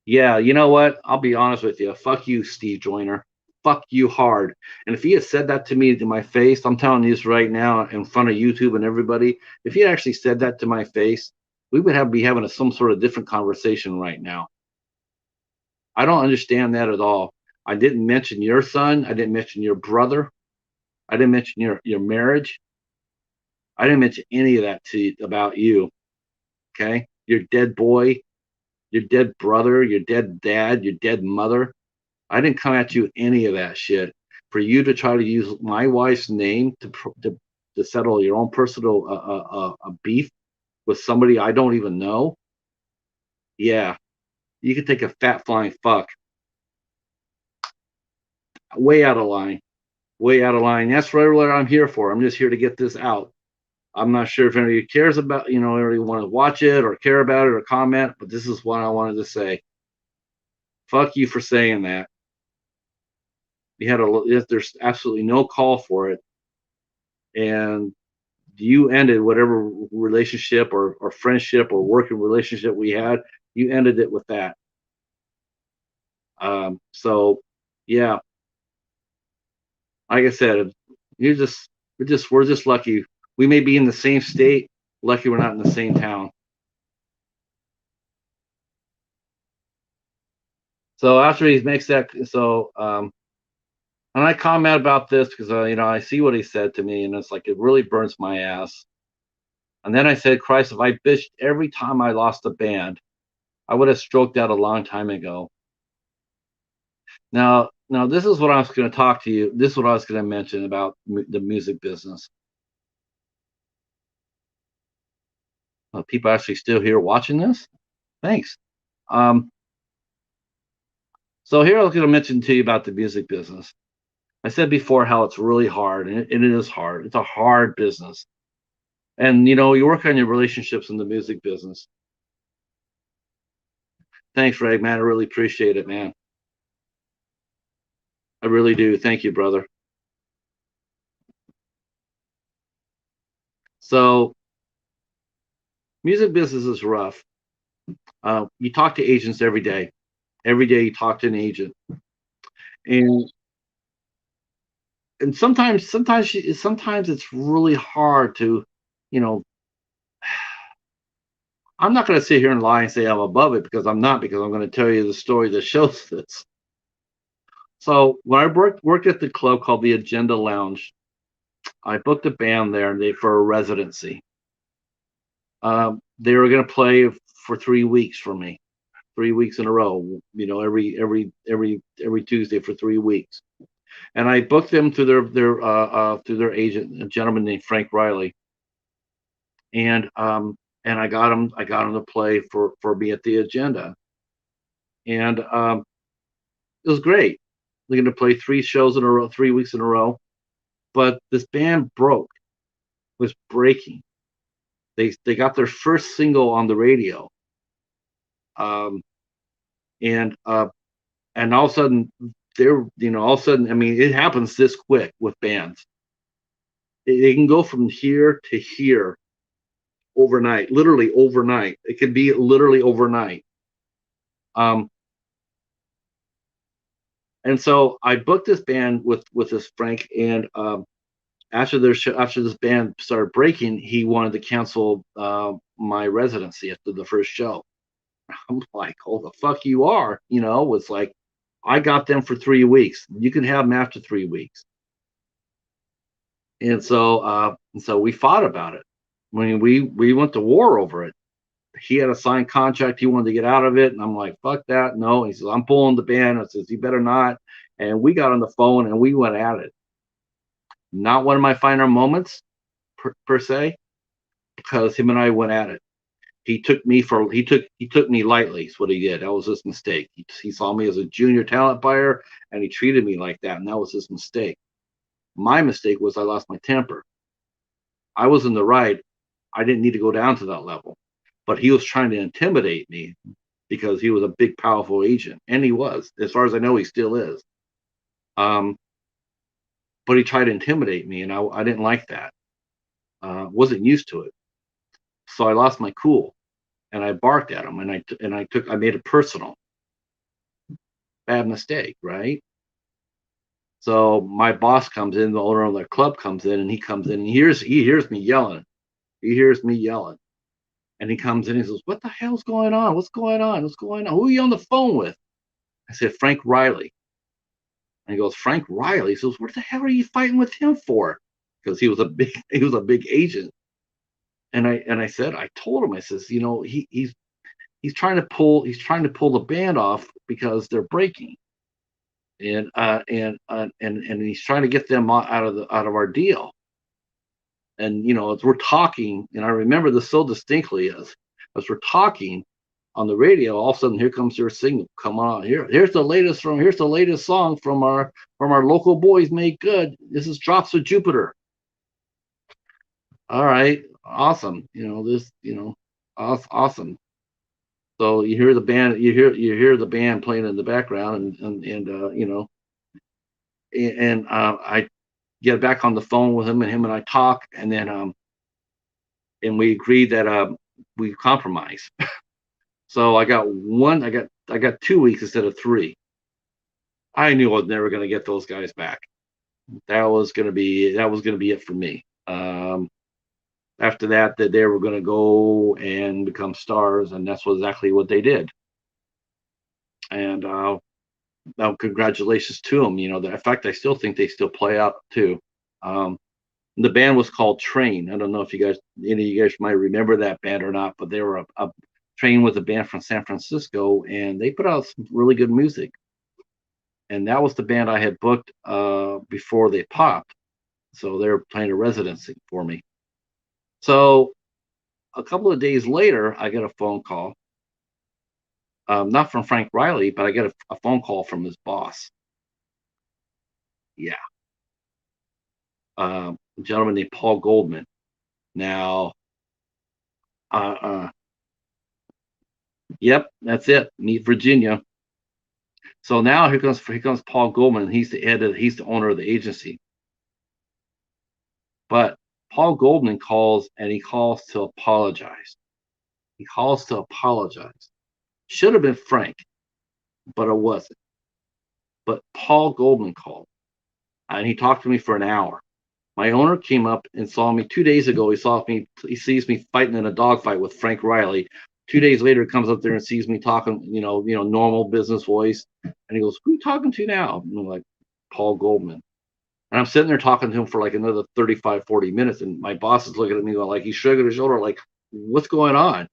Yeah, you know what? I'll be honest with you. Fuck you, Steve Joyner. Fuck you hard. And if he had said that to me to my face, I'm telling you this right now in front of YouTube and everybody, if he had actually said that to my face, we would be having some sort of different conversation right now. I don't understand that at all. I didn't mention your son. I didn't mention your brother. I didn't mention your marriage. I didn't mention any of that to you, about you. Okay, your dead boy, your dead brother, your dead dad, your dead mother. I didn't come at you any of that shit. For you to try to use my wife's name to settle your own personal beef with somebody I don't even know, yeah, you could take a fat flying fuck. Way out of line. Way out of line. That's really what I'm here for. I'm just here to get this out. I'm not sure if anybody cares about, anybody want to watch it or care about it or comment, but this is what I wanted to say. Fuck you for saying that. There's absolutely no call for it, and you ended whatever relationship or friendship or working relationship we had. You ended it with that. So, yeah, like I said, you just we're just lucky. We may be in the same state. Lucky we're not in the same town. So after he makes that, and I comment about this because I see what he said to me, and it's like it really burns my ass. And then I said, Christ, if I bitched every time I lost a band, I would have stroked out a long time ago. Now, this is what I was going to talk to you. This is what I was going to mention about the music business. People actually still here watching this. Thanks. Um, so here I was going to mention to you about the music business. I said before how it's really hard, and it is hard. It's a hard business, and you work on your relationships in the music business. Thanks, Ray, man. I really appreciate it, man. I really do. Thank you, brother. So, music business is rough. You talk to agents every day. Every day you talk to an agent, and sometimes it's really hard to, you know. I'm not going to sit here and lie and say I'm above it because I'm not. Because I'm going to tell you the story that shows this. So when I worked at the club called the Agenda Lounge, I booked a band there for a residency. They were going to play for 3 weeks for me, 3 weeks in a row. Every Tuesday for 3 weeks, and I booked them through their agent, a gentleman named Frank Riley, and I got him to play for me at the Agenda, and it was great. They're going to play 3 shows in a row, 3 weeks in a row, but this band was breaking. They got their first single on the radio, um, and all of a sudden all of a sudden, I mean, it happens this quick with bands. They can go from here to here overnight, literally overnight. It could be literally overnight. Um, and so I booked this band with this Frank, and after this band started breaking, he wanted to cancel my residency after the first show. I'm like, oh, the fuck you are, it's like, I got them for 3 weeks. You can have them after 3 weeks. And so we fought about it. I mean, we went to war over it. he had a signed contract. He wanted to get out of it. And I'm like, fuck that. No. He says, I'm pulling the band. I says, you better not. And we got on the phone and we went at it. Not one of my finer moments per se, because him and I went at it. He took me lightly. Is what he did. That was his mistake. He saw me as a junior talent buyer and he treated me like that. And that was his mistake. My mistake was I lost my temper. I was in the right. I didn't need to go down to that level, but he was trying to intimidate me because he was a big, powerful agent, and he was, as far as I know, he still is. But he tried to intimidate me, and I didn't like that. Wasn't used to it, so I lost my cool, and I barked at him, and I made it personal. Bad mistake, right? So my boss comes in, the owner of the club comes in, and he comes in, and he hears me yelling. He hears me yelling. And he comes in and he says, what the hell's going on? What's going on? What's going on? Who are you on the phone with? I said, Frank Riley. And he goes, Frank Riley? He says, what the hell are you fighting with him for? Because he was a big agent. And I said, I told him, I says, he's trying to pull the band off because they're breaking. And he's trying to get them out of our deal. And as we're talking, and I remember this so distinctly, as we're talking on the radio, all of a sudden here comes their signal. Come on, here's the latest song from our local boys Made Good. This is Drops of Jupiter. All right, awesome. Awesome. So you hear the band, you hear the band playing in the background, and I get back on the phone with him, and I talk, and then and we agreed that we compromise. So I got 2 weeks instead of 3. I knew I was never going to get those guys back. That was going to be it for me. After that they were going to go and become stars, and that's exactly what they did. And now congratulations to them. In fact, I still think they still play out too. The band was called Train. I don't know if any of you guys might remember that band or not, but they were a Train with a band from San Francisco, and they put out some really good music. And that was the band I had booked before they popped. So they were playing a residency for me. So a couple of days later, I get a phone call. Not from Frank Riley, but I get a phone call from his boss. Yeah. A gentleman named Paul Goldman. Now, yep, that's it. Meet Virginia. So now here comes Paul Goldman. He's the owner of the agency. But Paul Goldman calls, and he calls to apologize. Should have been Frank, but it wasn't. But Paul Goldman called, and he talked to me for an hour. My owner came up and saw me 2 days ago. He sees me fighting in a dogfight with Frank Riley. 2 days later, comes up there and sees me talking, normal business voice. And he goes, who are you talking to now? And I'm like, Paul Goldman. And I'm sitting there talking to him for like another 35, 40 minutes. And my boss is looking at me like he's shrugging his shoulder, like, what's going on?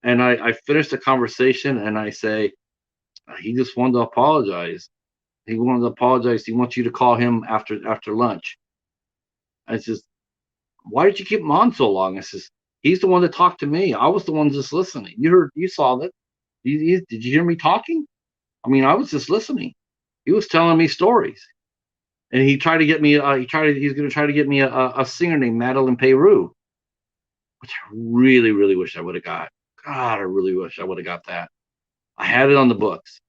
And I finished the conversation and I say, he just wanted to apologize. He wanted to apologize. He wants you to call him after lunch. I says, why did you keep him on so long? I says, he's the one that talked to me. I was the one just listening. You saw that. Did you hear me talking? I mean, I was just listening. He was telling me stories. And he tried to get me, he's going to try to get me a singer named Madeline Peru, which I really, really wish I would have got. God, I really wish I would have got that. I had it on the books.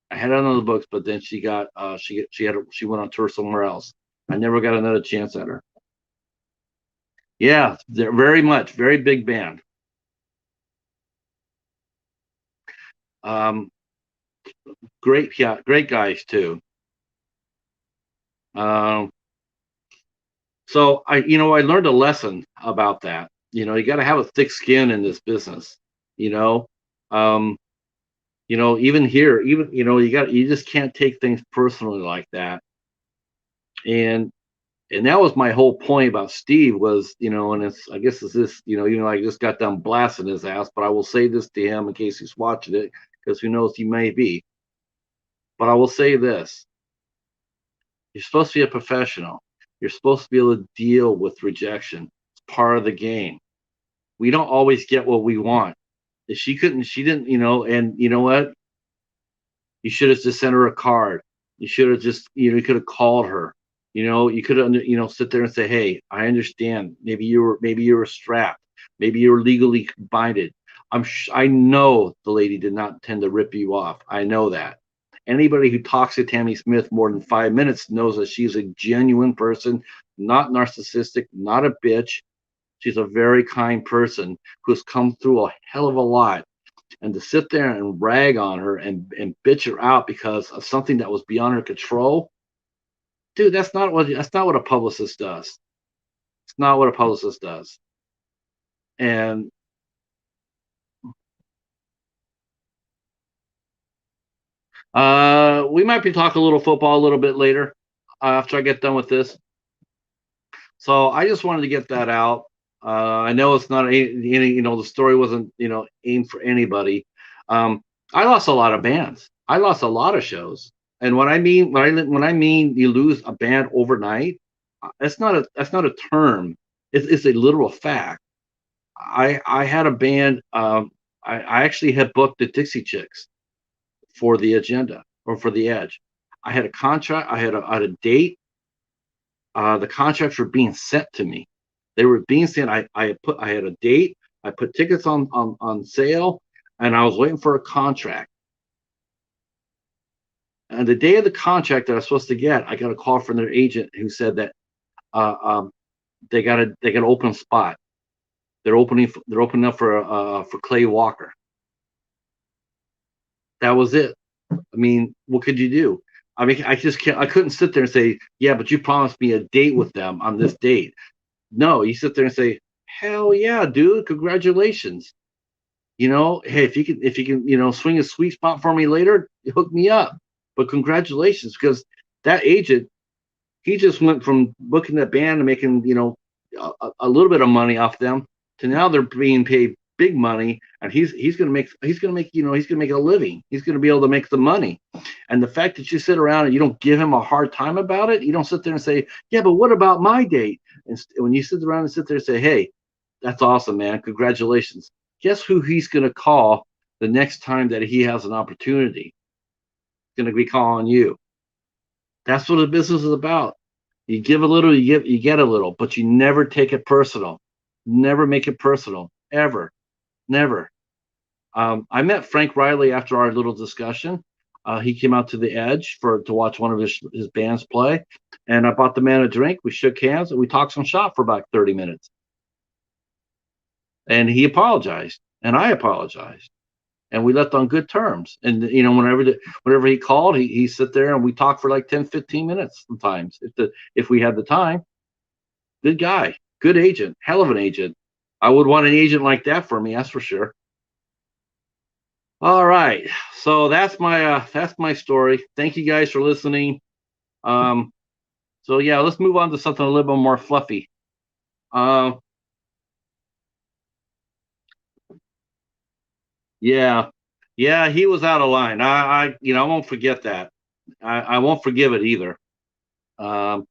But then she went on tour somewhere else. I never got another chance at her. Yeah, they're very big band. Great guys too. So I learned a lesson about that. You got to have a thick skin in this business. Even here, you just can't take things personally like that. And And that was my whole point about Steve was, and it's, I guess it's this, I just got done blasting his ass, but I will say this to him in case he's watching it, because who knows, he may be. But I will say this: you're supposed to be a professional. You're supposed to be able to deal with rejection. It's part of the game. We don't always get what we want. If she didn't, and you know what? You should have just sent her a card. You should have just, you could have called her. You could have, sit there and say, "Hey, I understand. Maybe you were strapped. Maybe you were legally binded. I know the lady did not intend to rip you off. I know that. Anybody who talks to Tammy Smith more than 5 minutes knows that she's a genuine person, not narcissistic, not a bitch. She's a very kind person who's come through a hell of a lot, and to sit there and rag on her and bitch her out because of something that was beyond her control, dude, that's not what a publicist does. It's not what a publicist does. And we might be talking a little football a little bit later after I get done with this. So I just wanted to get that out. I know it's not any, the story wasn't, aimed for anybody. I lost a lot of bands. I lost a lot of shows. And when I mean you lose a band overnight, that's not a term. It's a literal fact. I had a band. I actually had booked the Dixie Chicks for the agenda or for the Edge. I had a contract. I had a date. The contracts were being sent to me. They were being sent. I had a date. I put tickets on sale, and I was waiting for a contract. And the day of the contract that I was supposed to get, I got a call from their agent who said that uh, um, they got an open spot. They're opening up for Clay Walker. That was it. I mean, what could you do? I mean, I couldn't sit there and say, yeah, but you promised me a date with them on this date. No, you sit there and say, hell yeah, dude, congratulations. Hey, if you can, swing a sweet spot for me later, hook me up. But congratulations, because that agent, he just went from booking that band and making, a little bit of money off them to now they're being paid big money, and he's gonna make a living. He's gonna be able to make the money. And the fact that you sit around and you don't give him a hard time about it, you don't sit there and say, yeah, but what about my date? And when you sit around and sit there and say, hey, that's awesome, man, congratulations. Guess who he's gonna call the next time that he has an opportunity? He's gonna be calling you. That's what the business is about. You give a little, you get a little, but you never take it personal. Never make it personal, ever, never. I met Frank Riley after our little discussion. He came out to the Edge to watch one of his bands play, and I bought the man a drink. We shook hands and we talked some shop for about 30 minutes. And he apologized, and I apologized, and we left on good terms. And whenever he called, he sit there and we talked for like 10, 15 minutes sometimes if we had the time. Good guy, good agent, hell of an agent. I would want an agent like that for me, that's for sure. All right, so that's my story. Thank you guys for listening. Um, so yeah, let's move on to something a little bit more fluffy. Uh, yeah, yeah, he was out of line. I won't forget that. I won't forgive it either. Um,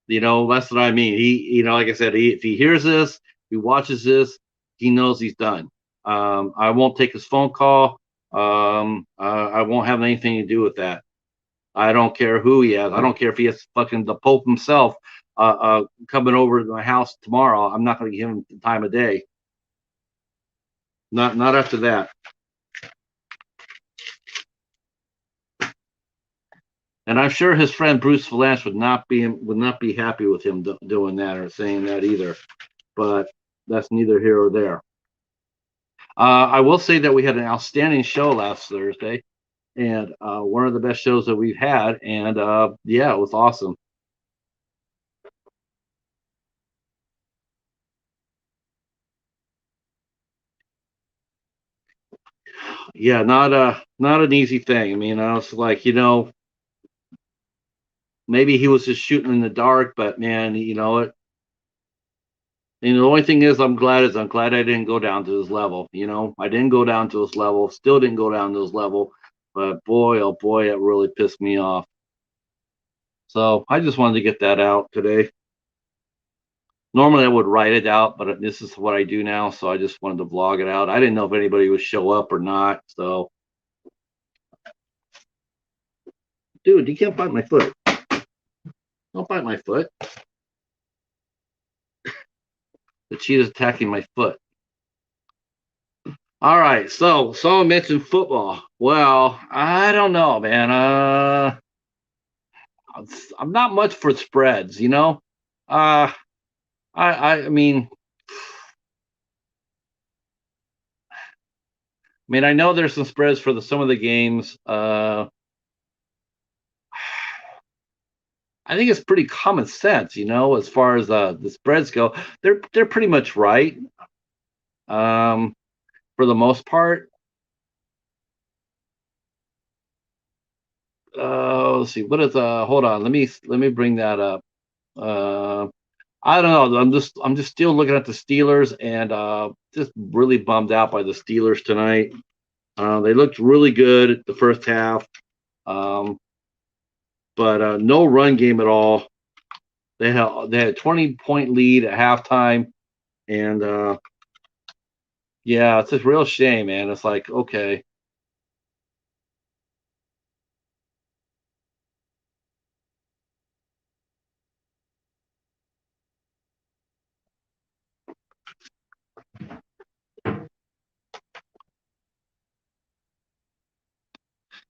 that's what I mean. Like I said, if he hears this, he watches this, he knows he's done. I won't take his phone call. I won't have anything to do with that. I don't care who he has. I don't care if he has fucking the Pope himself coming over to my house tomorrow. I'm not going to give him the time of day. Not after that. And I'm sure his friend Bruce Valanche would not be happy with him doing that or saying that either. But that's neither here or there. I will say that we had an outstanding show last Thursday, and one of the best shows that we've had. And yeah, it was awesome. Yeah, not an easy thing. I mean, I was like, maybe he was just shooting in the dark, but man, the only thing is, I'm glad I didn't go down to his level. I didn't go down to his level. Still didn't go down to his level. But boy, oh boy, it really pissed me off. So I just wanted to get that out today. Normally I would write it out, but this is what I do now, so I just wanted to vlog it out. I didn't know if anybody would show up or not. So, dude, you can't bite my foot. Don't bite my foot. The cheetah's attacking my foot. All right, so someone mentioned football. Well, I don't know, man. I'm not much for spreads, Uh, I mean, I know there's some spreads for some of the games. I think it's pretty common sense, as far as the spreads go. They're pretty much right, for the most part. Let's see. What is Hold on. Let me bring that up. Uh, I don't know. I'm just still looking at the Steelers and just really bummed out by the Steelers tonight. They looked really good the first half, um, but no run game at all. They had a 20-point lead at halftime, and yeah, it's a real shame, man. It's like, okay,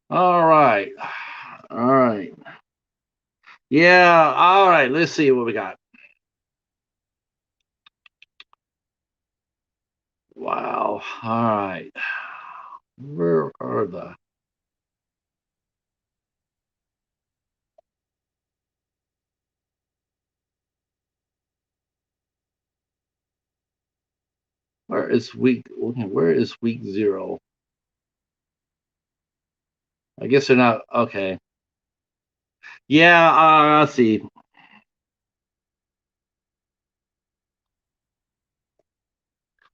all right, all right, yeah, all right. Let's see what we got. Wow, all right. Where are the Where is week 0? I guess they're not okay. Yeah, let's see.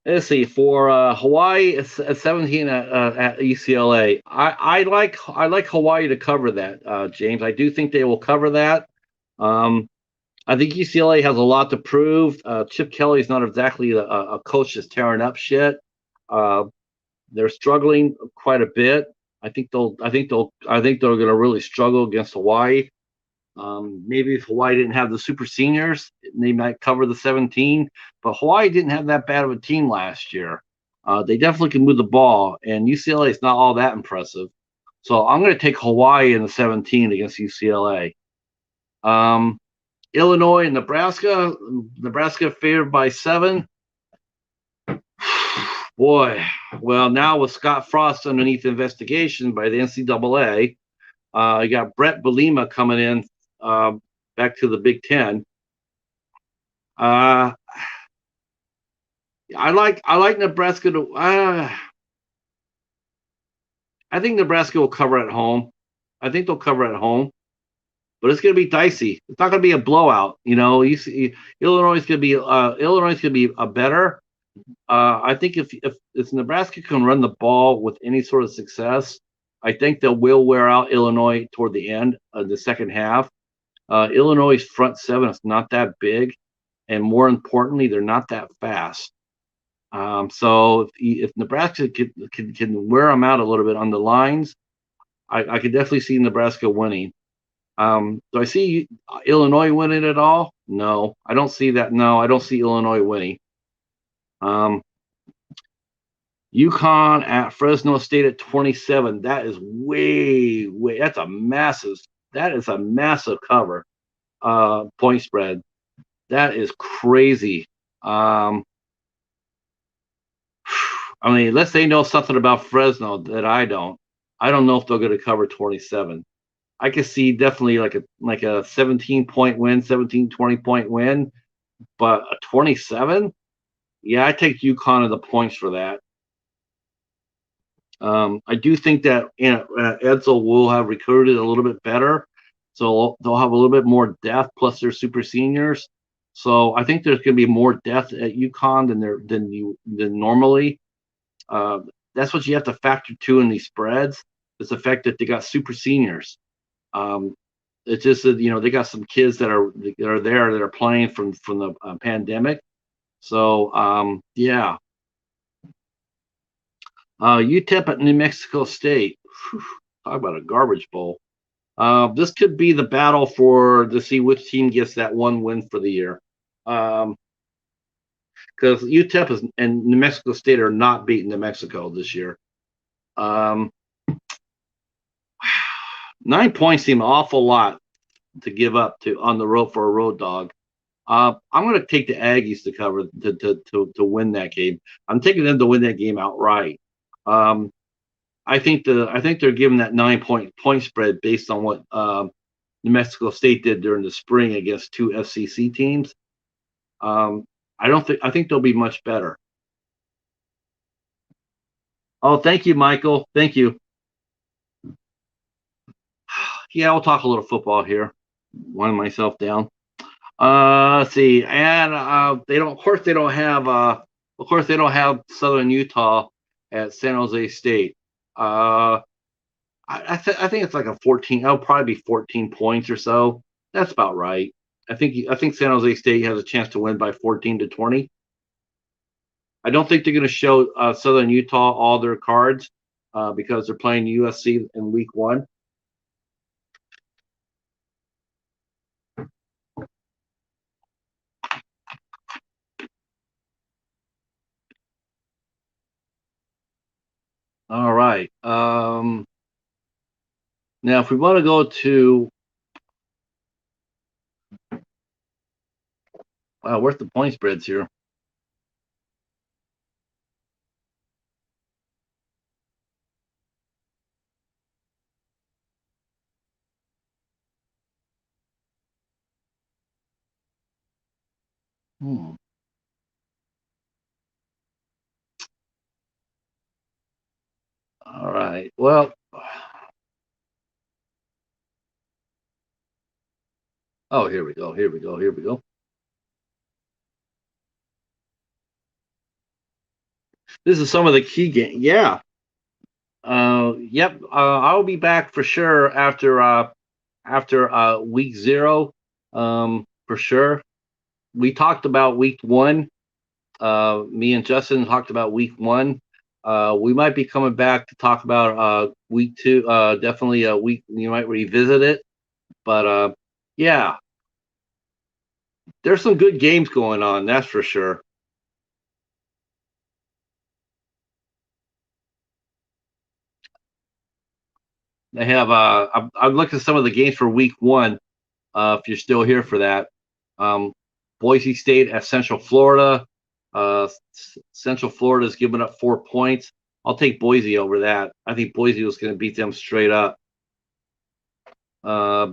Let's see for Hawaii. It's 17 at UCLA. I like Hawaii to cover that, James. I do think they will cover that. Um, I think UCLA has a lot to prove. Chip Kelly is not exactly a coach that's tearing up shit. Uh, they're struggling quite a bit. I think they're going to really struggle against Hawaii. Maybe if Hawaii didn't have the super seniors, they might cover the 17. But Hawaii didn't have that bad of a team last year. They definitely can move the ball, and UCLA is not all that impressive. So I'm going to take Hawaii in the 17 against UCLA. Um, Illinois and Nebraska. Nebraska favored by 7. Boy, well, now with Scott Frost underneath investigation by the NCAA, you got Brett Bielema coming in, back to the Big Ten. Uh, I like Nebraska to. I think Nebraska will cover at home. I think they'll cover at home, but it's going to be dicey. It's not going to be a blowout. You see, Illinois is going to be a better. I think if Nebraska can run the ball with any sort of success, I think they will wear out Illinois toward the end of the second half. Illinois' front seven is not that big, and more importantly, they're not that fast. So if Nebraska can wear them out a little bit on the lines, I could definitely see Nebraska winning. Do I see Illinois winning at all? No, I don't see that. No, I don't see Illinois winning. Um, UConn at Fresno State at 27. That is way, way. That's a massive. That is a massive cover. Point spread. That is crazy. I mean, unless they know something about Fresno that I don't. I don't know if they're going to cover 27. I could see definitely like a 17-point win, 17-20 point win, but a 27. Yeah, I take UConn of the points for that. I do think that Edsel will have recruited a little bit better. so they'll have a little bit more depth. Plus, they're super seniors, so I think there's going to be more depth at UConn than normally. Uh, that's what you have to factor too in these spreads. Is the fact that they got super seniors. Um, it's just that they got some kids that are there that are playing from the pandemic. So yeah, UTEP at New Mexico State. Whew, talk about a garbage bowl. This could be the battle to see which team gets that one win for the year. Because UTEP and New Mexico State are not beating New Mexico this year. Um, 9 points seem an awful lot to give up to on the road for a road dog. I'm going to take the Aggies to cover to win that game. I'm taking them to win that game outright. Um, I think they're giving that 9 point spread based on what New Mexico State did during the spring against two FCC teams. I think they'll be much better. Oh, thank you, Michael. Thank you. Yeah, I'll talk a little football here. Wind myself down. Let's see, and they don't. Of course, they don't have. Of course, they don't have Southern Utah at San Jose State. I think it's like a 14. It'll probably be 14 points or so. That's about right. I think San Jose State has a chance to win by 14-20. I don't think they're going to show Southern Utah all their cards because they're playing USC in week 1. All right. Now, if we want to go to where's the point spreads here? Hmm. All right. Well, oh, here we go. Here we go. Here we go. This is some of the key game. Yeah. Yep. I'll be back for sure after week 0. For sure. We talked about week 1. Me and Justin talked about week 1. We might be coming back to talk about week 2. Definitely a week. You might revisit it, but yeah, there's some good games going on. That's for sure. They have. I've looked at some of the games for week 1. If you're still here for that, um, Boise State at Central Florida. Central Florida is giving up 4 points. I'll take Boise over that. I think Boise was going to beat them straight up. Uh,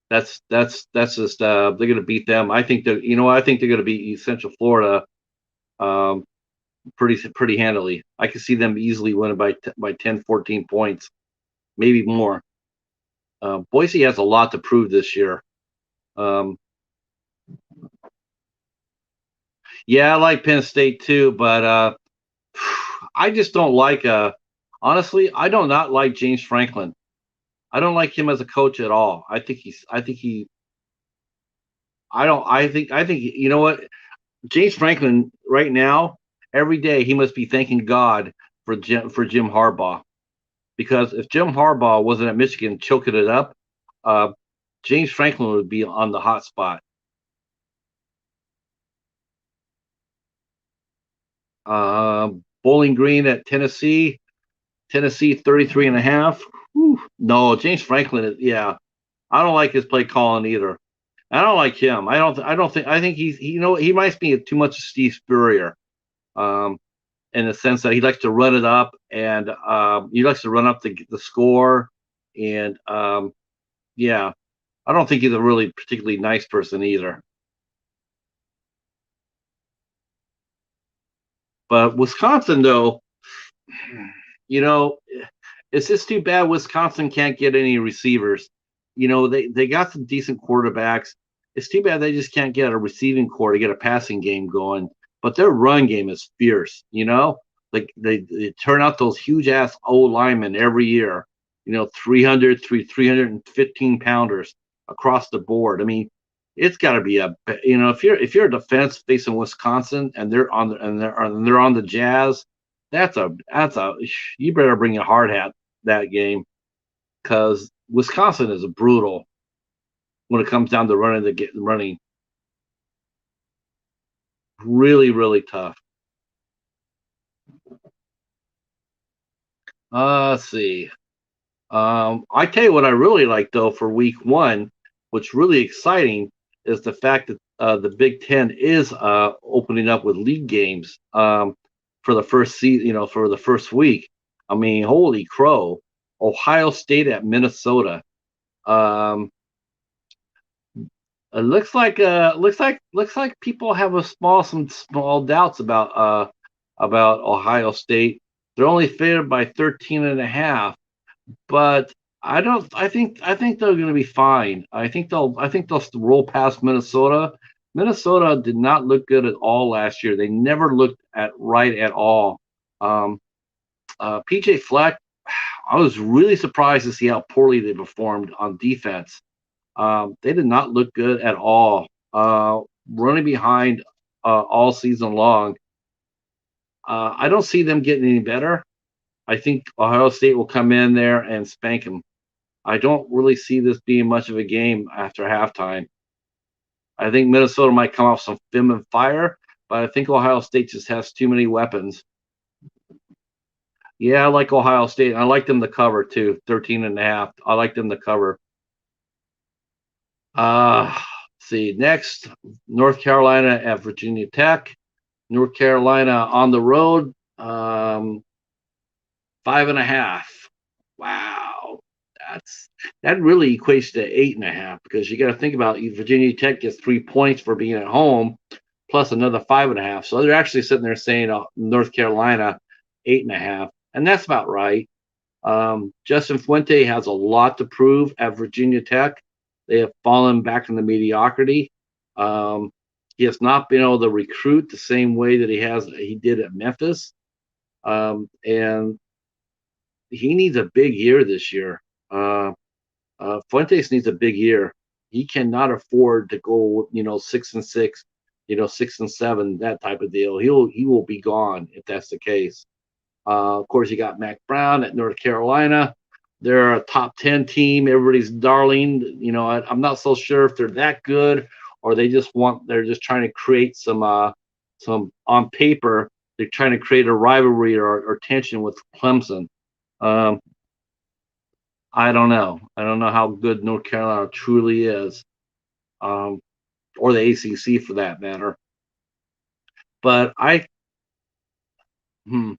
that's just they're going to beat them. I think that I think they're going to beat Central Florida um, pretty handily. I can see them easily winning by 10, 14 points, maybe more. Boise has a lot to prove this year. Um, yeah, I like Penn State too, but I just don't like. Honestly, I do not like James Franklin. I don't like him as a coach at all. I think he's. I think he. I don't. I think. You know what? James Franklin right now, every day he must be thanking God for Jim Harbaugh, because if Jim Harbaugh wasn't at Michigan choking it up, uh, James Franklin would be on the hot spot. Uh, Bowling Green at Tennessee. Tennessee 33 and a half. Whew. No, James Franklin is, yeah. I don't like his play calling either. I don't like him. I don't think. I think he reminds me of too much of Steve Spurrier, um, in the sense that he likes to run it up and he likes to run up the score, and yeah, I don't think he's a really particularly nice person either. But Wisconsin, though, you know, it's just too bad Wisconsin can't get any receivers. they got some decent quarterbacks. It's too bad they just can't get a receiving core to get a passing game going. But their run game is fierce. Like they turn out those huge ass old linemen every year. 315 pounders across the board. I mean, it's got to be if you're a defense facing Wisconsin and they're on the Jazz, that's a you better bring a hard hat that game because Wisconsin is brutal when it comes down to running. Really, really tough. Let's see. I tell you what I really like though for week one, what's really exciting is the fact that the Big Ten is opening up with league games for the first season, for the first week. I mean, holy crow! Ohio State at Minnesota. Um, it looks like people have some small doubts about Ohio State. They're only favored by 13 and a half, but I don't. I think they're going to be fine. I think they'll roll past Minnesota. Minnesota did not look good at all last year. They never looked right at all. Um, PJ Fleck, I was really surprised to see how poorly they performed on defense. They did not look good at all. Running behind all season long. I don't see them getting any better. I think Ohio State will come in there and spank them. I don't really see this being much of a game after halftime. I think Minnesota might come off some vim and fire, but I think Ohio State just has too many weapons. Yeah, I like Ohio State. I like them to cover too, 13 and a half. I like them to cover. Uh, see, next, North Carolina at Virginia Tech. North Carolina on the road, 5.5. Wow, that really equates to 8.5 because you got to think about Virginia Tech gets 3 points for being at home, plus another 5.5. So they're actually sitting there saying North Carolina 8.5, and that's about right. Justin Fuente has a lot to prove at Virginia Tech. They have fallen back into mediocrity. Um, he has not been able to recruit the same way that he did at Memphis, and he needs a big year this year. Fuentes needs a big year. He cannot afford to go, 6-6, 6-7, that type of deal. He will be gone if that's the case. Of course, you got Mac Brown at North Carolina. They're a top 10 team. Everybody's darling. I'm not so sure if they're that good or they're just trying to create some on paper. They're trying to create a rivalry or tension with Clemson. Um, I don't know. I don't know how good North Carolina truly is, um, or the ACC for that matter. But hmm,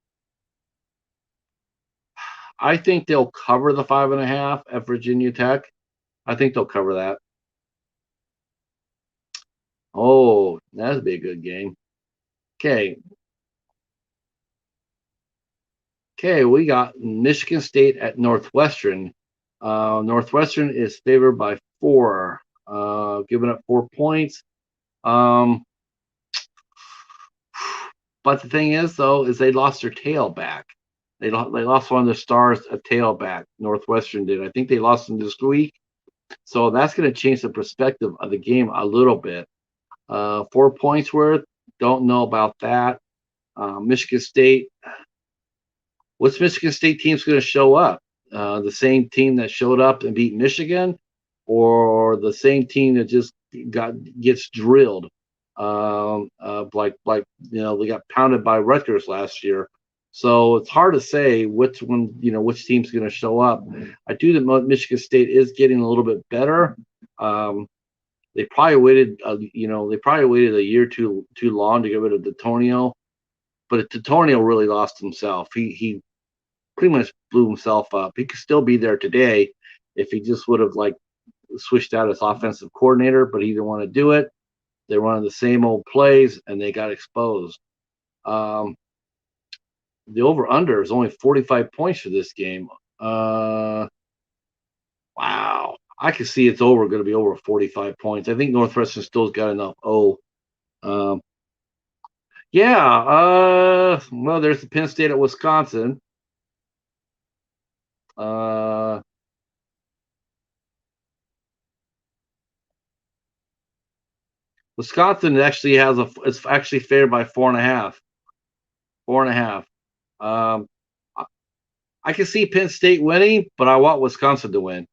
I think they'll cover the 5.5 at Virginia Tech. I think they'll cover that. Oh, that'd be a good game. Okay, okay, we got Michigan State at Northwestern. Northwestern is favored by 4, giving up 4 points. Um, but the thing is, though, is they lost their tailback. They lost one of their stars, a tailback. Northwestern did. I think they lost him this week. So that's going to change the perspective of the game a little bit. 4 points worth. Don't know about that. Michigan State. What's Michigan State team's going to show up? The same team that showed up and beat Michigan, or the same team that just gets drilled? Like they got pounded by Rutgers last year. So it's hard to say which team's going to show up. I do think Michigan State is getting a little bit better. They probably waited a year too long to get rid of D'Antonio, but D'Antonio really lost himself. He pretty much blew himself up. He could still be there today if he just would have switched out his offensive coordinator, but he didn't want to do it. They running the same old plays and they got exposed. The over under is only 45 points for this game. Wow. I can see it's going to be over 45 points. I think Northwestern still's got enough. Um, yeah. Well, there's the Penn State at Wisconsin. Uh, Wisconsin actually it's actually favored by 4.5. 4.5. Um, I, I can see Penn State winning, but I want Wisconsin to win.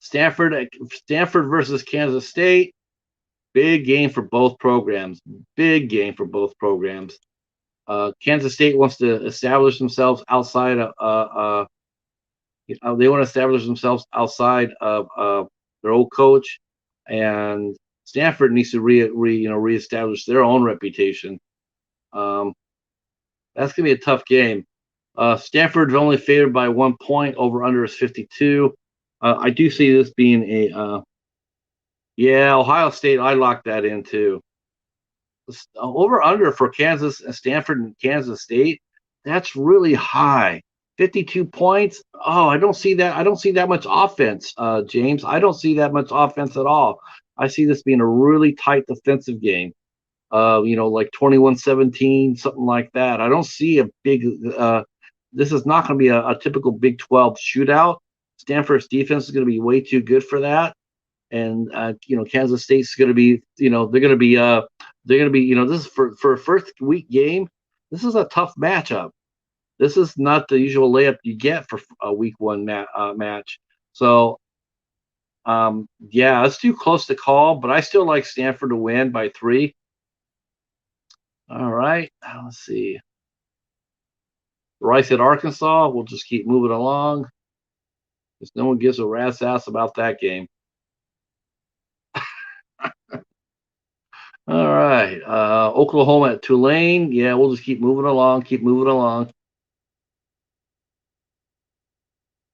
Stanford versus Kansas State. Big game for both programs. Big game for both programs. Kansas State wants to establish themselves outside of. They want to establish themselves outside of their old coach, and Stanford needs to reestablish their own reputation. That's gonna be a tough game. Stanford's only favored by 1 point. Over under is 52. I do see this being yeah, Ohio State. I locked that in too. Over under for Stanford and Kansas State. That's really high. 52 points. Oh, I don't see that. I don't see that much offense, James. I don't see that much offense at all. I see this being a really tight defensive game. Like 21-17, something like that. I don't see a big. This is not going to be a typical Big 12 shootout. Stanford's defense is going to be way too good for that, and Kansas State's going to be. This is for a first week game. This is a tough matchup. This is not the usual layup you get for a week one match. So, yeah, it's too close to call, but I still like Stanford to win by 3. All right, let's see. Rice at Arkansas. We'll just keep moving along. Because no one gives a rat's ass about that game. All right. Oklahoma at Tulane. Yeah, we'll just keep moving along. Keep moving along.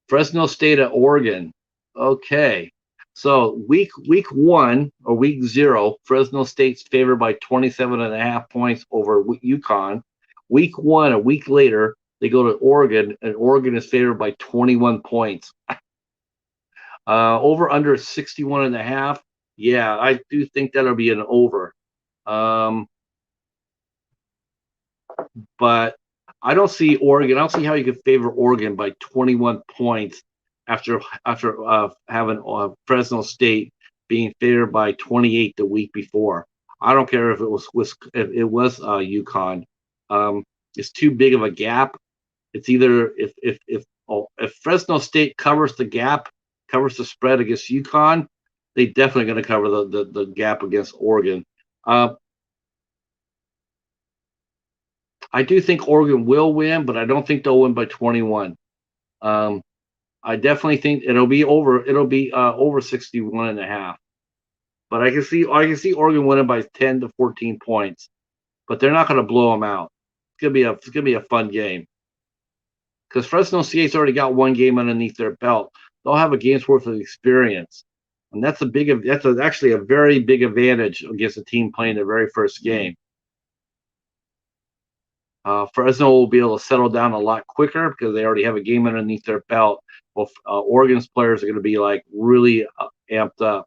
Fresno State at Oregon. Okay. So week 1 or week 0, Fresno State's favored by 27.5 points over UConn. Week 1, a week later, they go to Oregon, and Oregon is favored by 21 points. Over under 61.5. Yeah, I do think that'll be an over. But I don't see Oregon. I don't see how you could favor Oregon by 21 points after having Fresno State being favored by 28 the week before. I don't care if it was UConn. It's too big of a gap. It's either if Fresno State covers the gap, covers the spread against UConn, they definitely going to cover the gap against Oregon. I do think Oregon will win, but I don't think they'll win by 21. I definitely think it'll be over 61.5. But I can see Oregon winning by 10 to 14 points. But they're not going to blow them out. It's gonna be a fun game. Because Fresno State's already got one game underneath their belt. They'll have a game's worth of experience. And that's actually a very big advantage against a team playing their very first game. Fresno will be able to settle down a lot quicker because they already have a game underneath their belt. Well, Oregon's players are going to be like really amped up.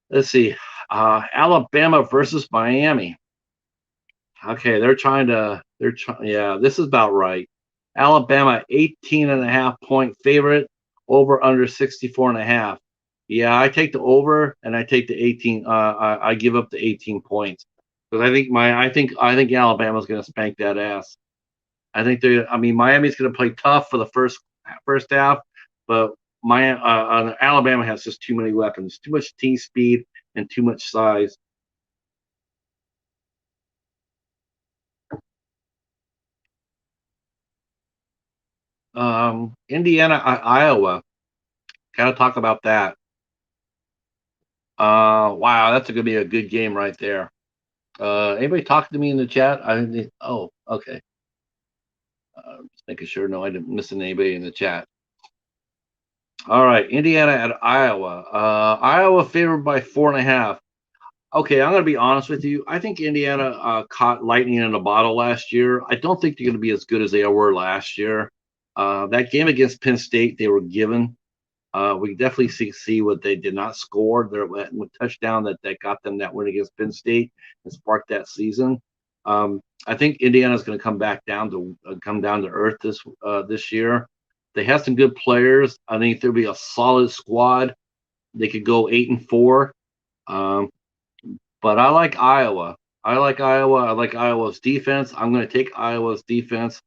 Let's see, Alabama versus Miami. Okay, yeah, this is about right. Alabama 18.5 point favorite, over under 64.5. Yeah, I take the over and I take the 18. I give up the 18 points. Because I think Alabama's going to spank that ass. Miami's going to play tough for the first half, but Alabama has just too many weapons, too much team speed, and too much size. Indiana, Iowa. Gotta talk about that. Wow, that's going to be a good game right there. Anybody talking to me in the chat? Oh, okay. Just making sure. No, I didn't miss anybody in the chat. All right, Indiana at Iowa. Iowa favored by 4.5. Okay, I'm going to be honest with you. I think Indiana caught lightning in a bottle last year. I don't think they're going to be as good as they were last year. That game against Penn State, they were given. We definitely see what they did not score. Their touchdown that got them that win against Penn State and sparked that season. I think Indiana's going to come down to earth this year. They have some good players. I think there'll be a solid squad. They could go 8-4. Um, but I like Iowa. I like Iowa. I like Iowa's defense. I'm going to take Iowa's defense.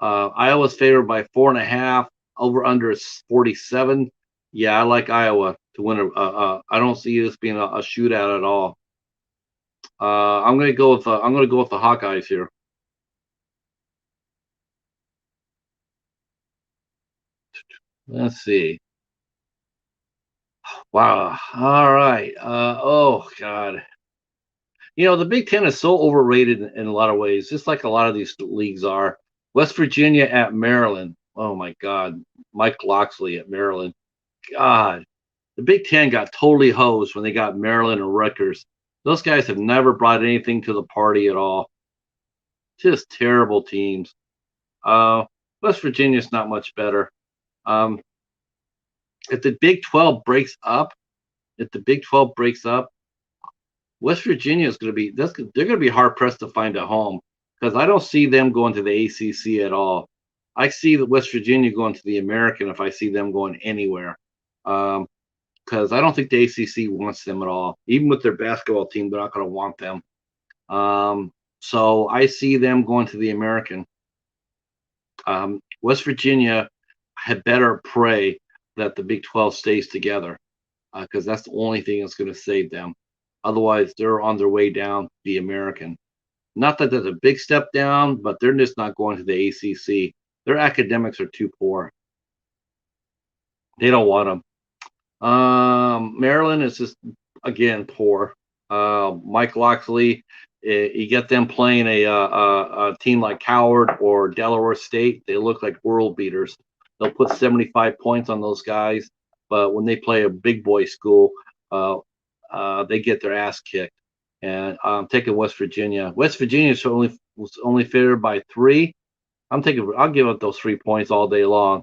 Iowa's favored by 4.5. Over under is 47. Yeah, I like Iowa to win. I don't see this being a shootout at all. I'm going to go with the Hawkeyes here. Let's see. Wow. All right. Oh God. The Big Ten is so overrated in a lot of ways, just like a lot of these leagues are. West Virginia at Maryland. Oh my God. Mike Locksley at Maryland. God. The Big Ten got totally hosed when they got Maryland and Rutgers. Those guys have never brought anything to the party at all. Just terrible teams. Uh, West Virginia's not much better. Um, if the Big 12 breaks up, if the Big 12 breaks up, West Virginia is going to be they're going to be hard pressed to find a home because I don't see them going to the ACC at all. I see the West Virginia going to the American if I see them going anywhere. Because I don't think the ACC wants them at all. Even with their basketball team, they're not going to want them. So I see them going to the American. West Virginia had better pray that the Big 12 stays together because that's the only thing that's going to save them. Otherwise, they're on their way down the American. Not that that's a big step down, but they're just not going to the ACC. Their academics are too poor. They don't want them. Maryland is just again poor. Mike Locksley, you get them playing a team like Howard or Delaware State, they look like world beaters. They'll put 75 points on those guys, but when they play a big boy school, they get their ass kicked. And I'm taking West Virginia. West Virginia was only favored by 3. I'll give up those 3 points all day long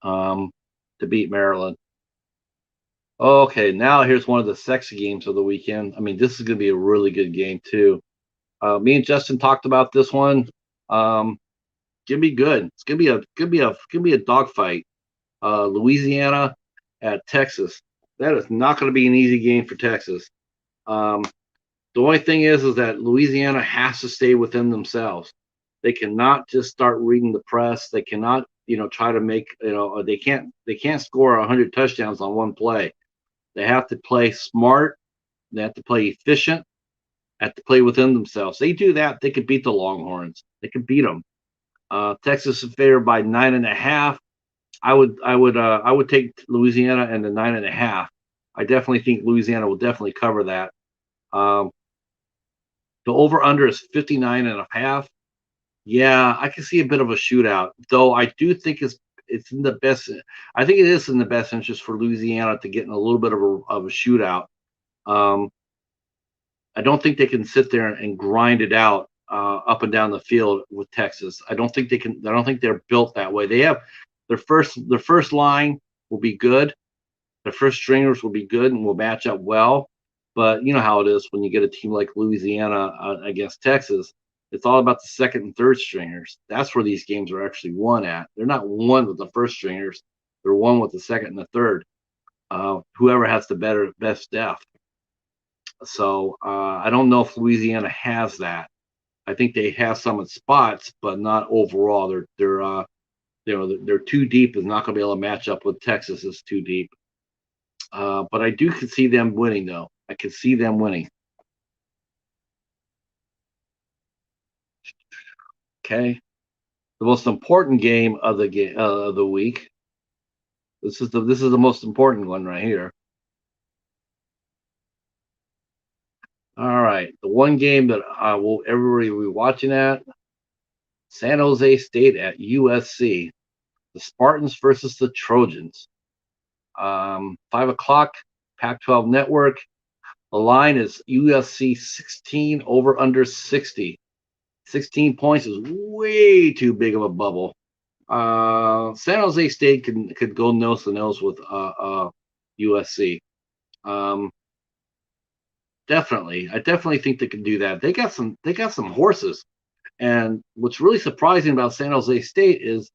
to beat Maryland. Okay, now here's one of the sexy games of the weekend. I mean, this is going to be a really good game too. Me and Justin talked about this one. Gonna be good. It's gonna be a dogfight. Louisiana at Texas. That is not going to be an easy game for Texas. The only thing is that Louisiana has to stay within themselves. They cannot just start reading the press. They cannot, try to make, they can't score 100 touchdowns on one play. They have to play smart. They have to play efficient. Have to play within themselves. They do that, they could beat the Longhorns. They could beat them. Texas is favored by 9.5. I would take Louisiana and the 9.5. I definitely think Louisiana will definitely cover that. The over under is 59.5. Yeah, I can see a bit of a shootout, though. I do think it's in the best. I think it is in the best interest for Louisiana to get in a little bit of a shootout. I don't think they can sit there and grind it out up and down the field with Texas. I don't think they can. I don't think they're built that way. They have their first line will be good. Their first stringers will be good and will match up well. But you know how it is when you get a team like Louisiana against Texas. It's all about the second and third stringers. That's where these games are actually won at. They're not won with the first stringers. They're won with the second and the third. Whoever has the best depth. So I don't know if Louisiana has that. I think they have some in spots, but not overall. They're too deep. Is not going to be able to match up with Texas. Is too deep. But I do see them winning, though. I can see them winning. Okay, the most important game of the week. This is the most important one right here. All right, the one game that everybody will be watching at San Jose State at USC, the Spartans versus the Trojans. 5 o'clock, Pac-12 Network. The line is USC 16 over under 60. 16 points is way too big of a bubble. San Jose State could go nose to nose with USC. Um, definitely, I definitely think they can do that. They got some horses, and what's really surprising about San Jose State is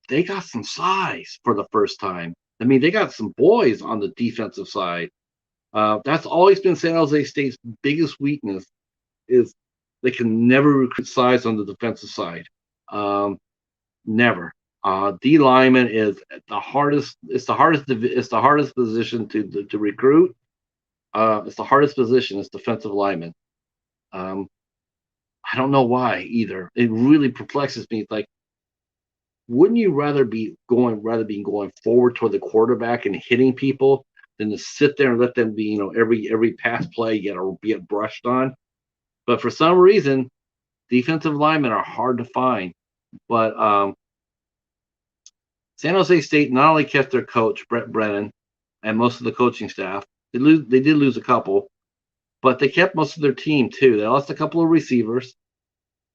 they got some size for the first time. I mean, they got some boys on the defensive side. That's always been San Jose State's biggest weakness is they can never recruit size on the defensive side. Um, Never. D lineman is the hardest. It's the hardest. It's the hardest position to recruit. It's the hardest position. It's defensive lineman. Um, I don't know why either. It really perplexes me. It's like, wouldn't you rather be going forward toward the quarterback and hitting people than to sit there and let them be, every pass play get brushed on? But for some reason, defensive linemen are hard to find. But San Jose State not only kept their coach Brett Brennan and most of the coaching staff. They did lose a couple, but they kept most of their team too. They lost a couple of receivers,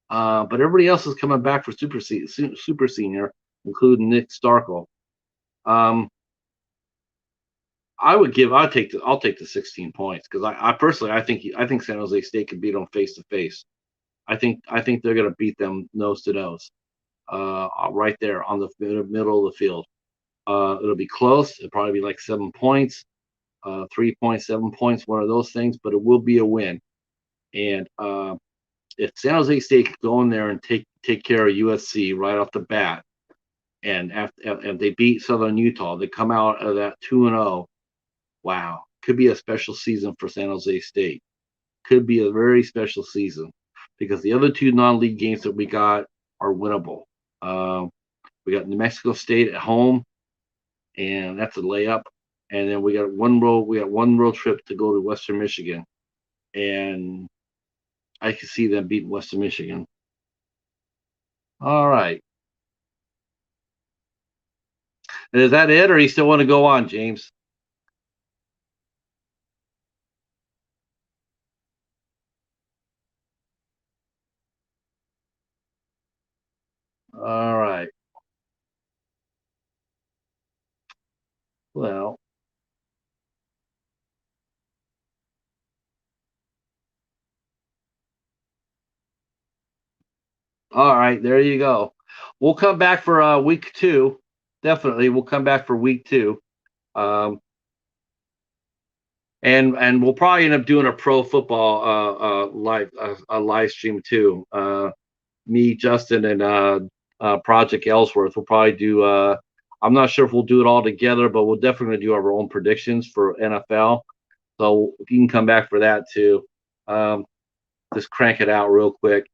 but everybody else is coming back for super senior, including Nick Starkel. Um, I'll take the 16 points because I personally I think San Jose State can beat them face to face. I think they're going to beat them nose to nose, right there on the middle of the field. It'll be close. It'll probably be like 7 points, 3 points, 7 points, one of those things, but it will be a win. And if San Jose State could go in there and take care of USC right off the bat, and if they beat Southern Utah, they come out of that 2-0. Wow, could be a special season for San Jose State. Could be a very special season because the other two non-league games that we got are winnable. We got New Mexico State at home, and that's a layup. And then we got one road trip to go to Western Michigan, and I can see them beating Western Michigan. All right, is that it, or you still want to go on, James? All right. Well, all right. There you go. We'll come back for week two. Definitely, we'll come back for week two. Um, and we'll probably end up doing a pro football live a live stream too. Me, Justin, and Project Ellsworth. We'll probably do. I'm not sure if we'll do it all together, but we'll definitely do our own predictions for NFL. So you can come back for that too. Um, just crank it out real quick.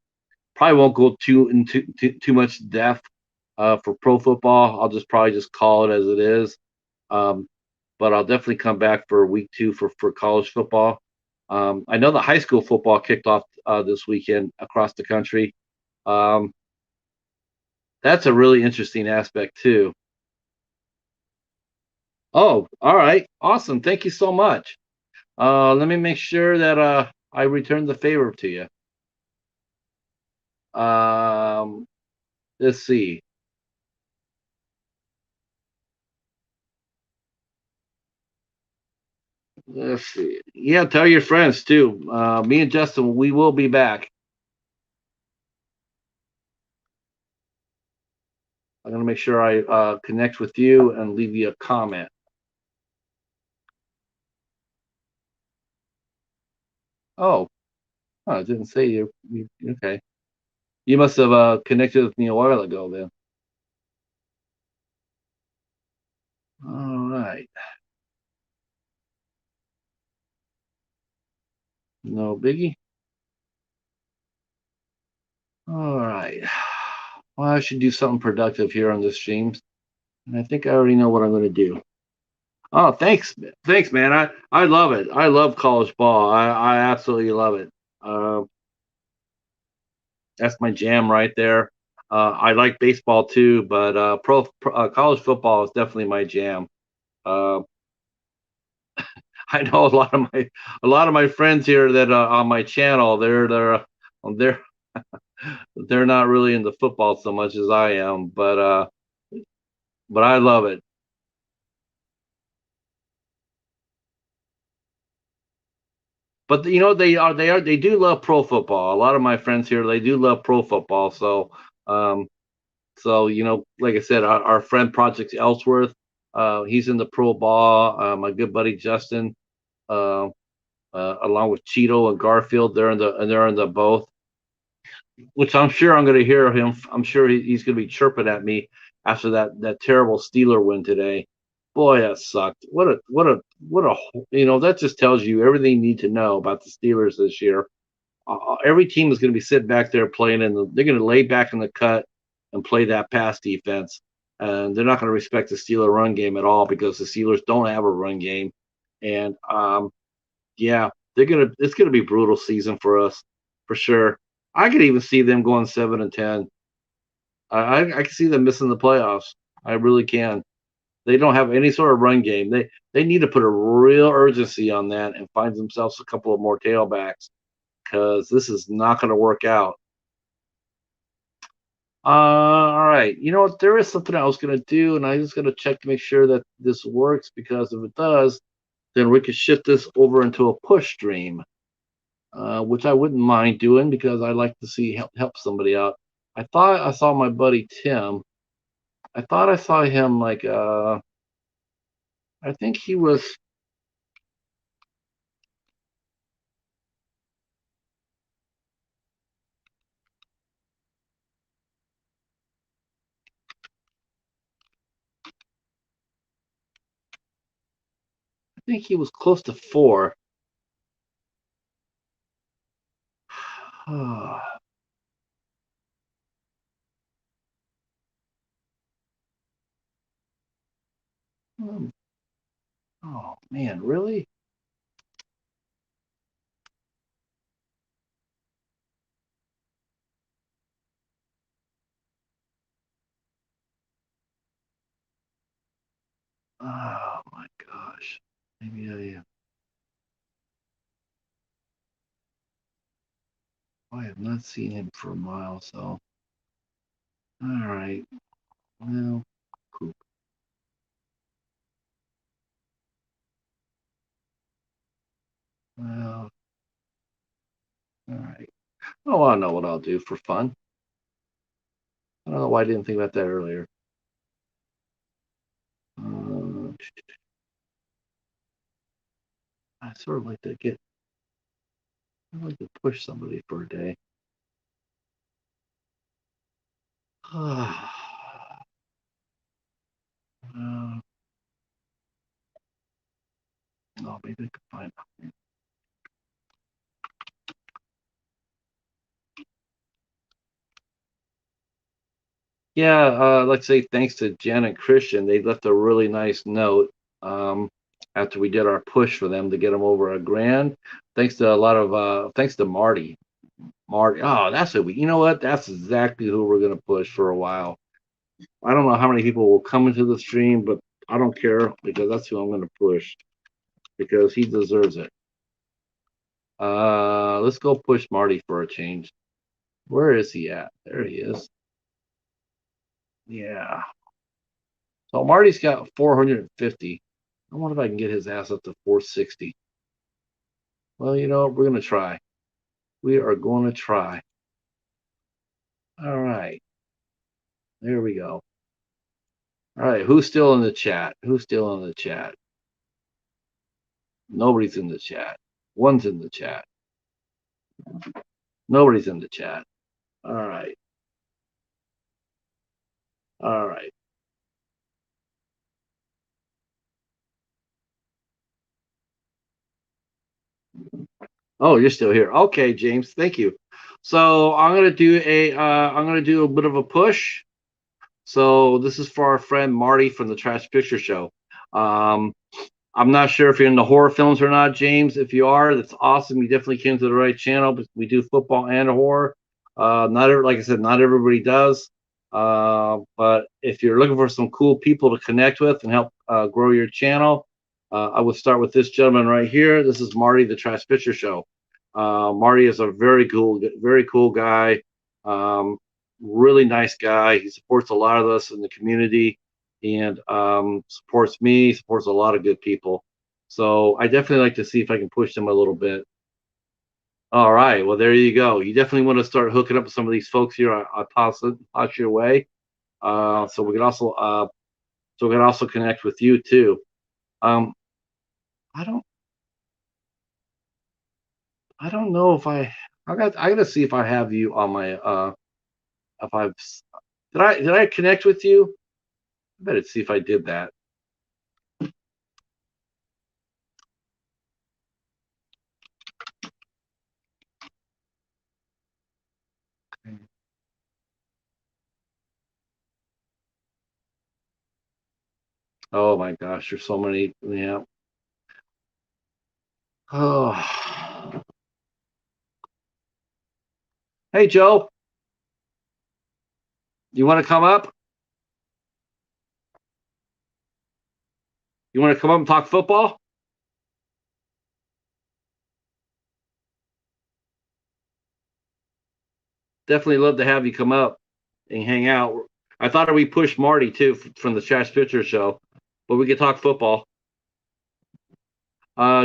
Probably won't go too much depth for pro football. I'll just probably just call it as it is. Um, but I'll definitely come back for week two for college football. I know the high school football kicked off this weekend across the country. Um, that's a really interesting aspect too. Oh, all right, awesome. Thank you so much. Let me make sure that I return the favor to you. Um, let's see. Let's see. Yeah, tell your friends too. Me and Justin, we will be back. I'm gonna make sure I connect with you and leave you a comment. Oh, I didn't say you. Okay, you must have connected with me a while ago then. All right, no biggie. All right. Well, I should do something productive here on this stream, and I think I already know what I'm going to do. Oh, thanks, man. I love it. I love college ball. I absolutely love it. Uh, that's my jam right there. I like baseball too, but college football is definitely my jam. Uh, I know a lot of my friends here that on my channel, they're They're not really into football so much as I am, but I love it. But they do love pro football. A lot of my friends here, they do love pro football. Um, like I said, our friend Project Ellsworth, he's in the pro ball. My good buddy Justin, uh, along with Cheeto and Garfield, they're in the both. Which I'm sure I'm going to hear him. I'm sure he's going to be chirping at me after that terrible Steeler win today. Boy, that sucked. That just tells you everything you need to know about the Steelers this year. Every team is going to be sitting back there playing, and they're going to lay back in the cut and play that pass defense. And they're not going to respect the Steeler run game at all because the Steelers don't have a run game. And yeah, it's gonna be a brutal season for us for sure. I could even see them going 7-10. I can see them missing the playoffs. I really can. They don't have any sort of run game. They need to put a real urgency on that and find themselves a couple of more tailbacks because this is not going to work out. All right. You know what? There is something I was going to do, and I was going to check to make sure that this works because if it does, then we could shift this over into a push stream. Which I wouldn't mind doing because I like to see help somebody out. I thought I saw my buddy Tim. I thought I saw him I think he was. I think he was close to 4. Oh, oh man, really? Oh my gosh. Maybe I have not seen him for a while. So all right. Well, cool. Well, all right. Oh, I know what I'll do for fun. I don't know why I didn't think about that earlier. Uh, I sort of like to get. I like to push somebody for a day. Uh, oh, maybe I could find. Yeah, like say thanks to Jen and Christian, they left a really nice note after we did our push for them to get them over a grand. Thanks to Marty. Marty, oh, that's who we. You know what? That's exactly who we're gonna push for a while. I don't know how many people will come into the stream, but I don't care because that's who I'm gonna push because he deserves it. Let's go push Marty for a change. Where is he at? There he is. Yeah. So Marty's got 450. I wonder if I can get his ass up to 460. Well, we're going to try. We are going to try. All right. There we go. All right. Who's still in the chat? Who's still in the chat? Nobody's in the chat. One's in the chat. Nobody's in the chat. All right. All right. Oh, you're still here. Okay, James. Thank you. So I'm gonna do a bit of a push. So this is for our friend Marty from the Trash Picture Show. Um, I'm not sure if you're into horror films or not, James. If you are, that's awesome. You definitely came to the right channel. But we do football and horror. Like I said, not everybody does. But if you're looking for some cool people to connect with and help grow your channel, I would start with this gentleman right here. This is Marty, the Trash Picture Show. Marty is a very cool guy. Um, really nice guy. He supports a lot of us in the community, and supports me, supports a lot of good people. So I definitely like to see if I can push them a little bit. All right. Well, there you go. You definitely want to start hooking up with some of these folks here. I toss your way. So we can also connect with you too. Um, I don't I don't know if I gotta see if I have you on my if I've did I connect with you? I better see if I did that. Oh my gosh, there's so many. Yeah. Oh. Hey Joe, you want to come up? You want to come up and talk football? Definitely love to have you come up and hang out. I thought we pushed Marty too from the Trash Pitcher Show, but we could talk football.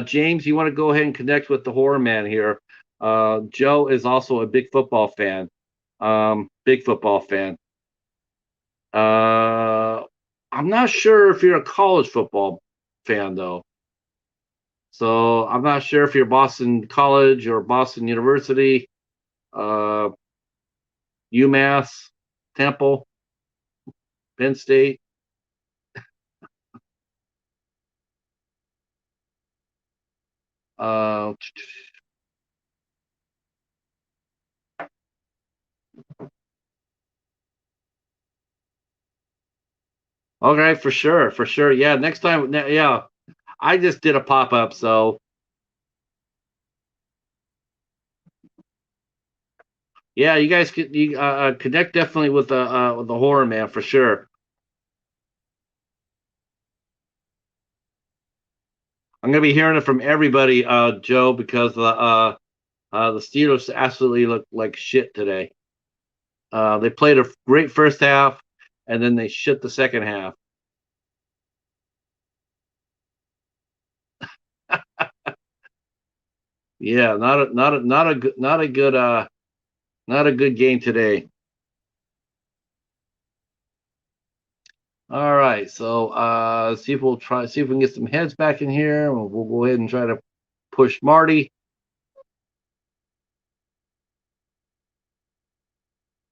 James, you want to go ahead and connect with the horror man here? Joe is also a big football fan. Big football fan. Uh, I'm not sure if you're a college football fan though. So I'm not sure if you're Boston College or Boston University, uh, UMass, Temple, Penn State. Uh, okay, for sure, for sure. Yeah, next time. Yeah, I just did a pop up, so yeah, you guys could connect definitely with the horror man for sure. I'm gonna be hearing it from everybody, Joe, because the Steelers absolutely look like shit today. They played a great first half, and then they shit the second half. Yeah, not a good game today. All right, so see if we can get some heads back in here. We'll go ahead and try to push Marty.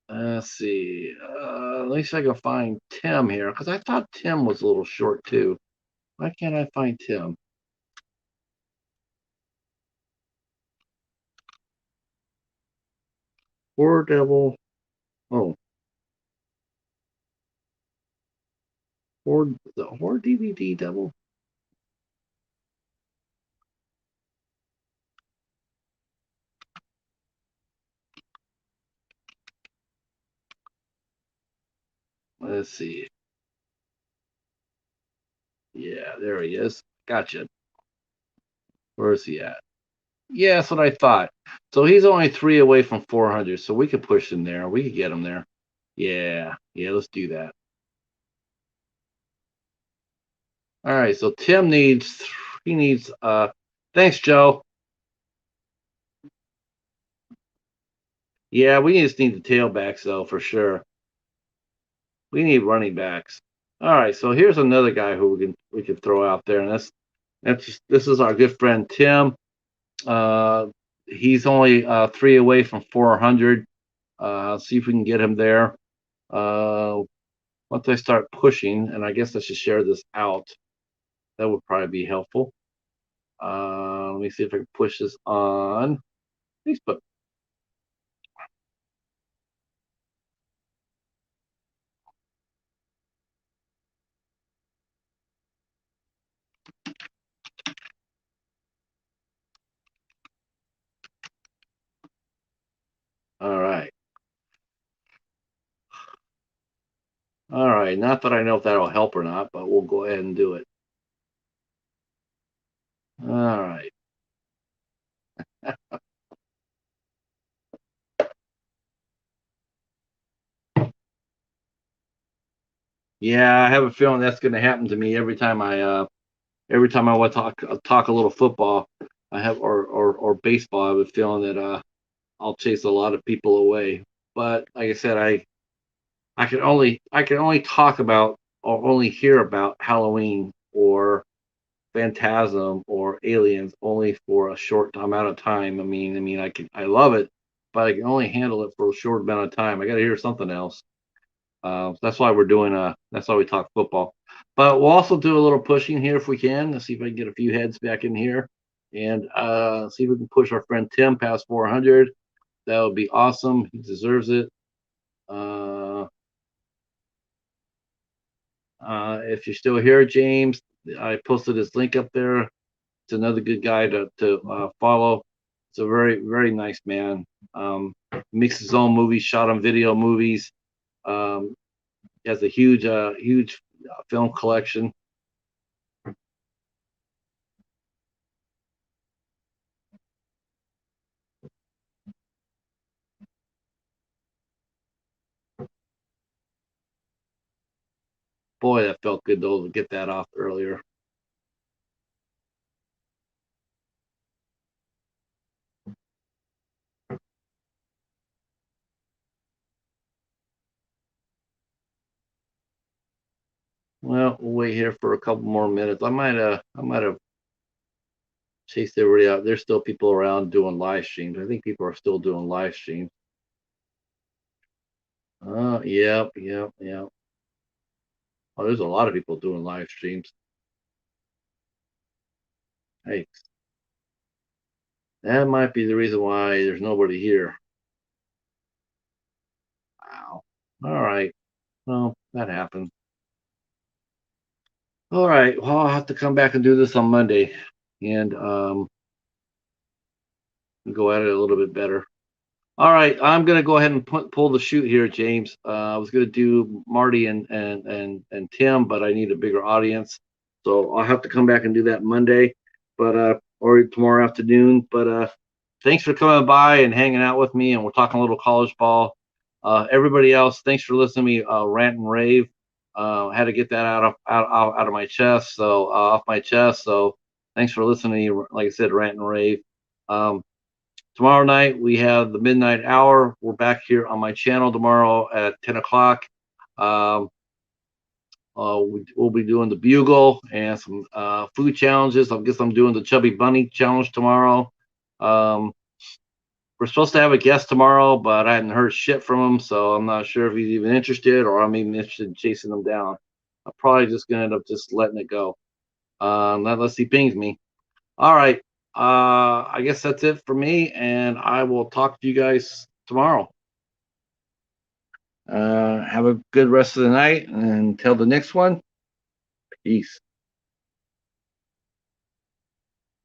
Let's see. At least I can find Tim here because I thought Tim was a little short too. Why can't I find Tim? Poor devil. Oh, horror DVD devil. Let's see. Yeah, there he is. Gotcha. Where is he at? Yeah, that's what I thought. So he's only three away from 400, so we could push him there. We could get him there. Yeah, yeah, let's do that. All right, so Tim needs he needs thanks, Joe. Yeah, we just need the tailbacks though for sure. We need running backs. All right, so here's another guy who we can throw out there, and this is our good friend Tim. Uh, he's only three away from 400. See if we can get him there. Uh, Once I start pushing, and I guess I should share this out. That would probably be helpful. Let me see if I can push this on Facebook. All right. All right. Not that I know if that'll help or not, but we'll go ahead and do it. All right. Yeah, I have a feeling that's going to happen to me every time I want to talk a little football. I have or baseball. I have a feeling that I'll chase a lot of people away. But like I said, I can only talk about or only hear about Halloween or Phantasm or Aliens only for a short amount of time. I love it, but I can only handle it for a short amount of time. I got to hear something else. That's why we're doing that's why we talk football. But we'll also do a little pushing here if we can. Let's see if I can get a few heads back in here and see if we can push our friend Tim past 400. That would be awesome. He deserves it. Uh, if you're still here, James, I posted his link up there. It's another good guy to follow. It's a very nice man. Makes his own movies, shot on video movies. Um, he has a huge film collection. Boy, that felt good though to get that off earlier. Well, we'll wait here for a couple more minutes. I might have chased everybody out. There's still people around doing live streams. I think people are still doing live streams. Yep. Oh, there's a lot of people doing live streams. Hey, that might be the reason why there's nobody here. Wow. All right. Well, that happened. All right. Well, I'll have to come back and do this on Monday and go at it a little bit better. All right, I'm gonna go ahead and pull the shoot here, James. I was gonna do Marty and Tim, but I need a bigger audience, so I'll have to come back and do that Monday, but or tomorrow afternoon. But thanks for coming by and hanging out with me, and we're talking a little college ball. Everybody else, thanks for listening to me rant and rave. Had to get that out of my chest, so off my chest. So thanks for listening to me. Like I said, rant and rave. Um, Tomorrow night we have the midnight hour. We're back here on my channel tomorrow at 10 o'clock. Um, we'll be doing the bugle and some food challenges. I guess I'm doing the chubby bunny challenge tomorrow. Um, we're supposed to have a guest tomorrow, but I hadn't heard shit from him, so I'm not sure if he's even interested or I'm even interested in chasing him down. I'm probably just gonna end up just letting it go, unless he pings me. All right. I guess that's it for me, and I will talk to you guys tomorrow. Have a good rest of the night, and until the next one, peace.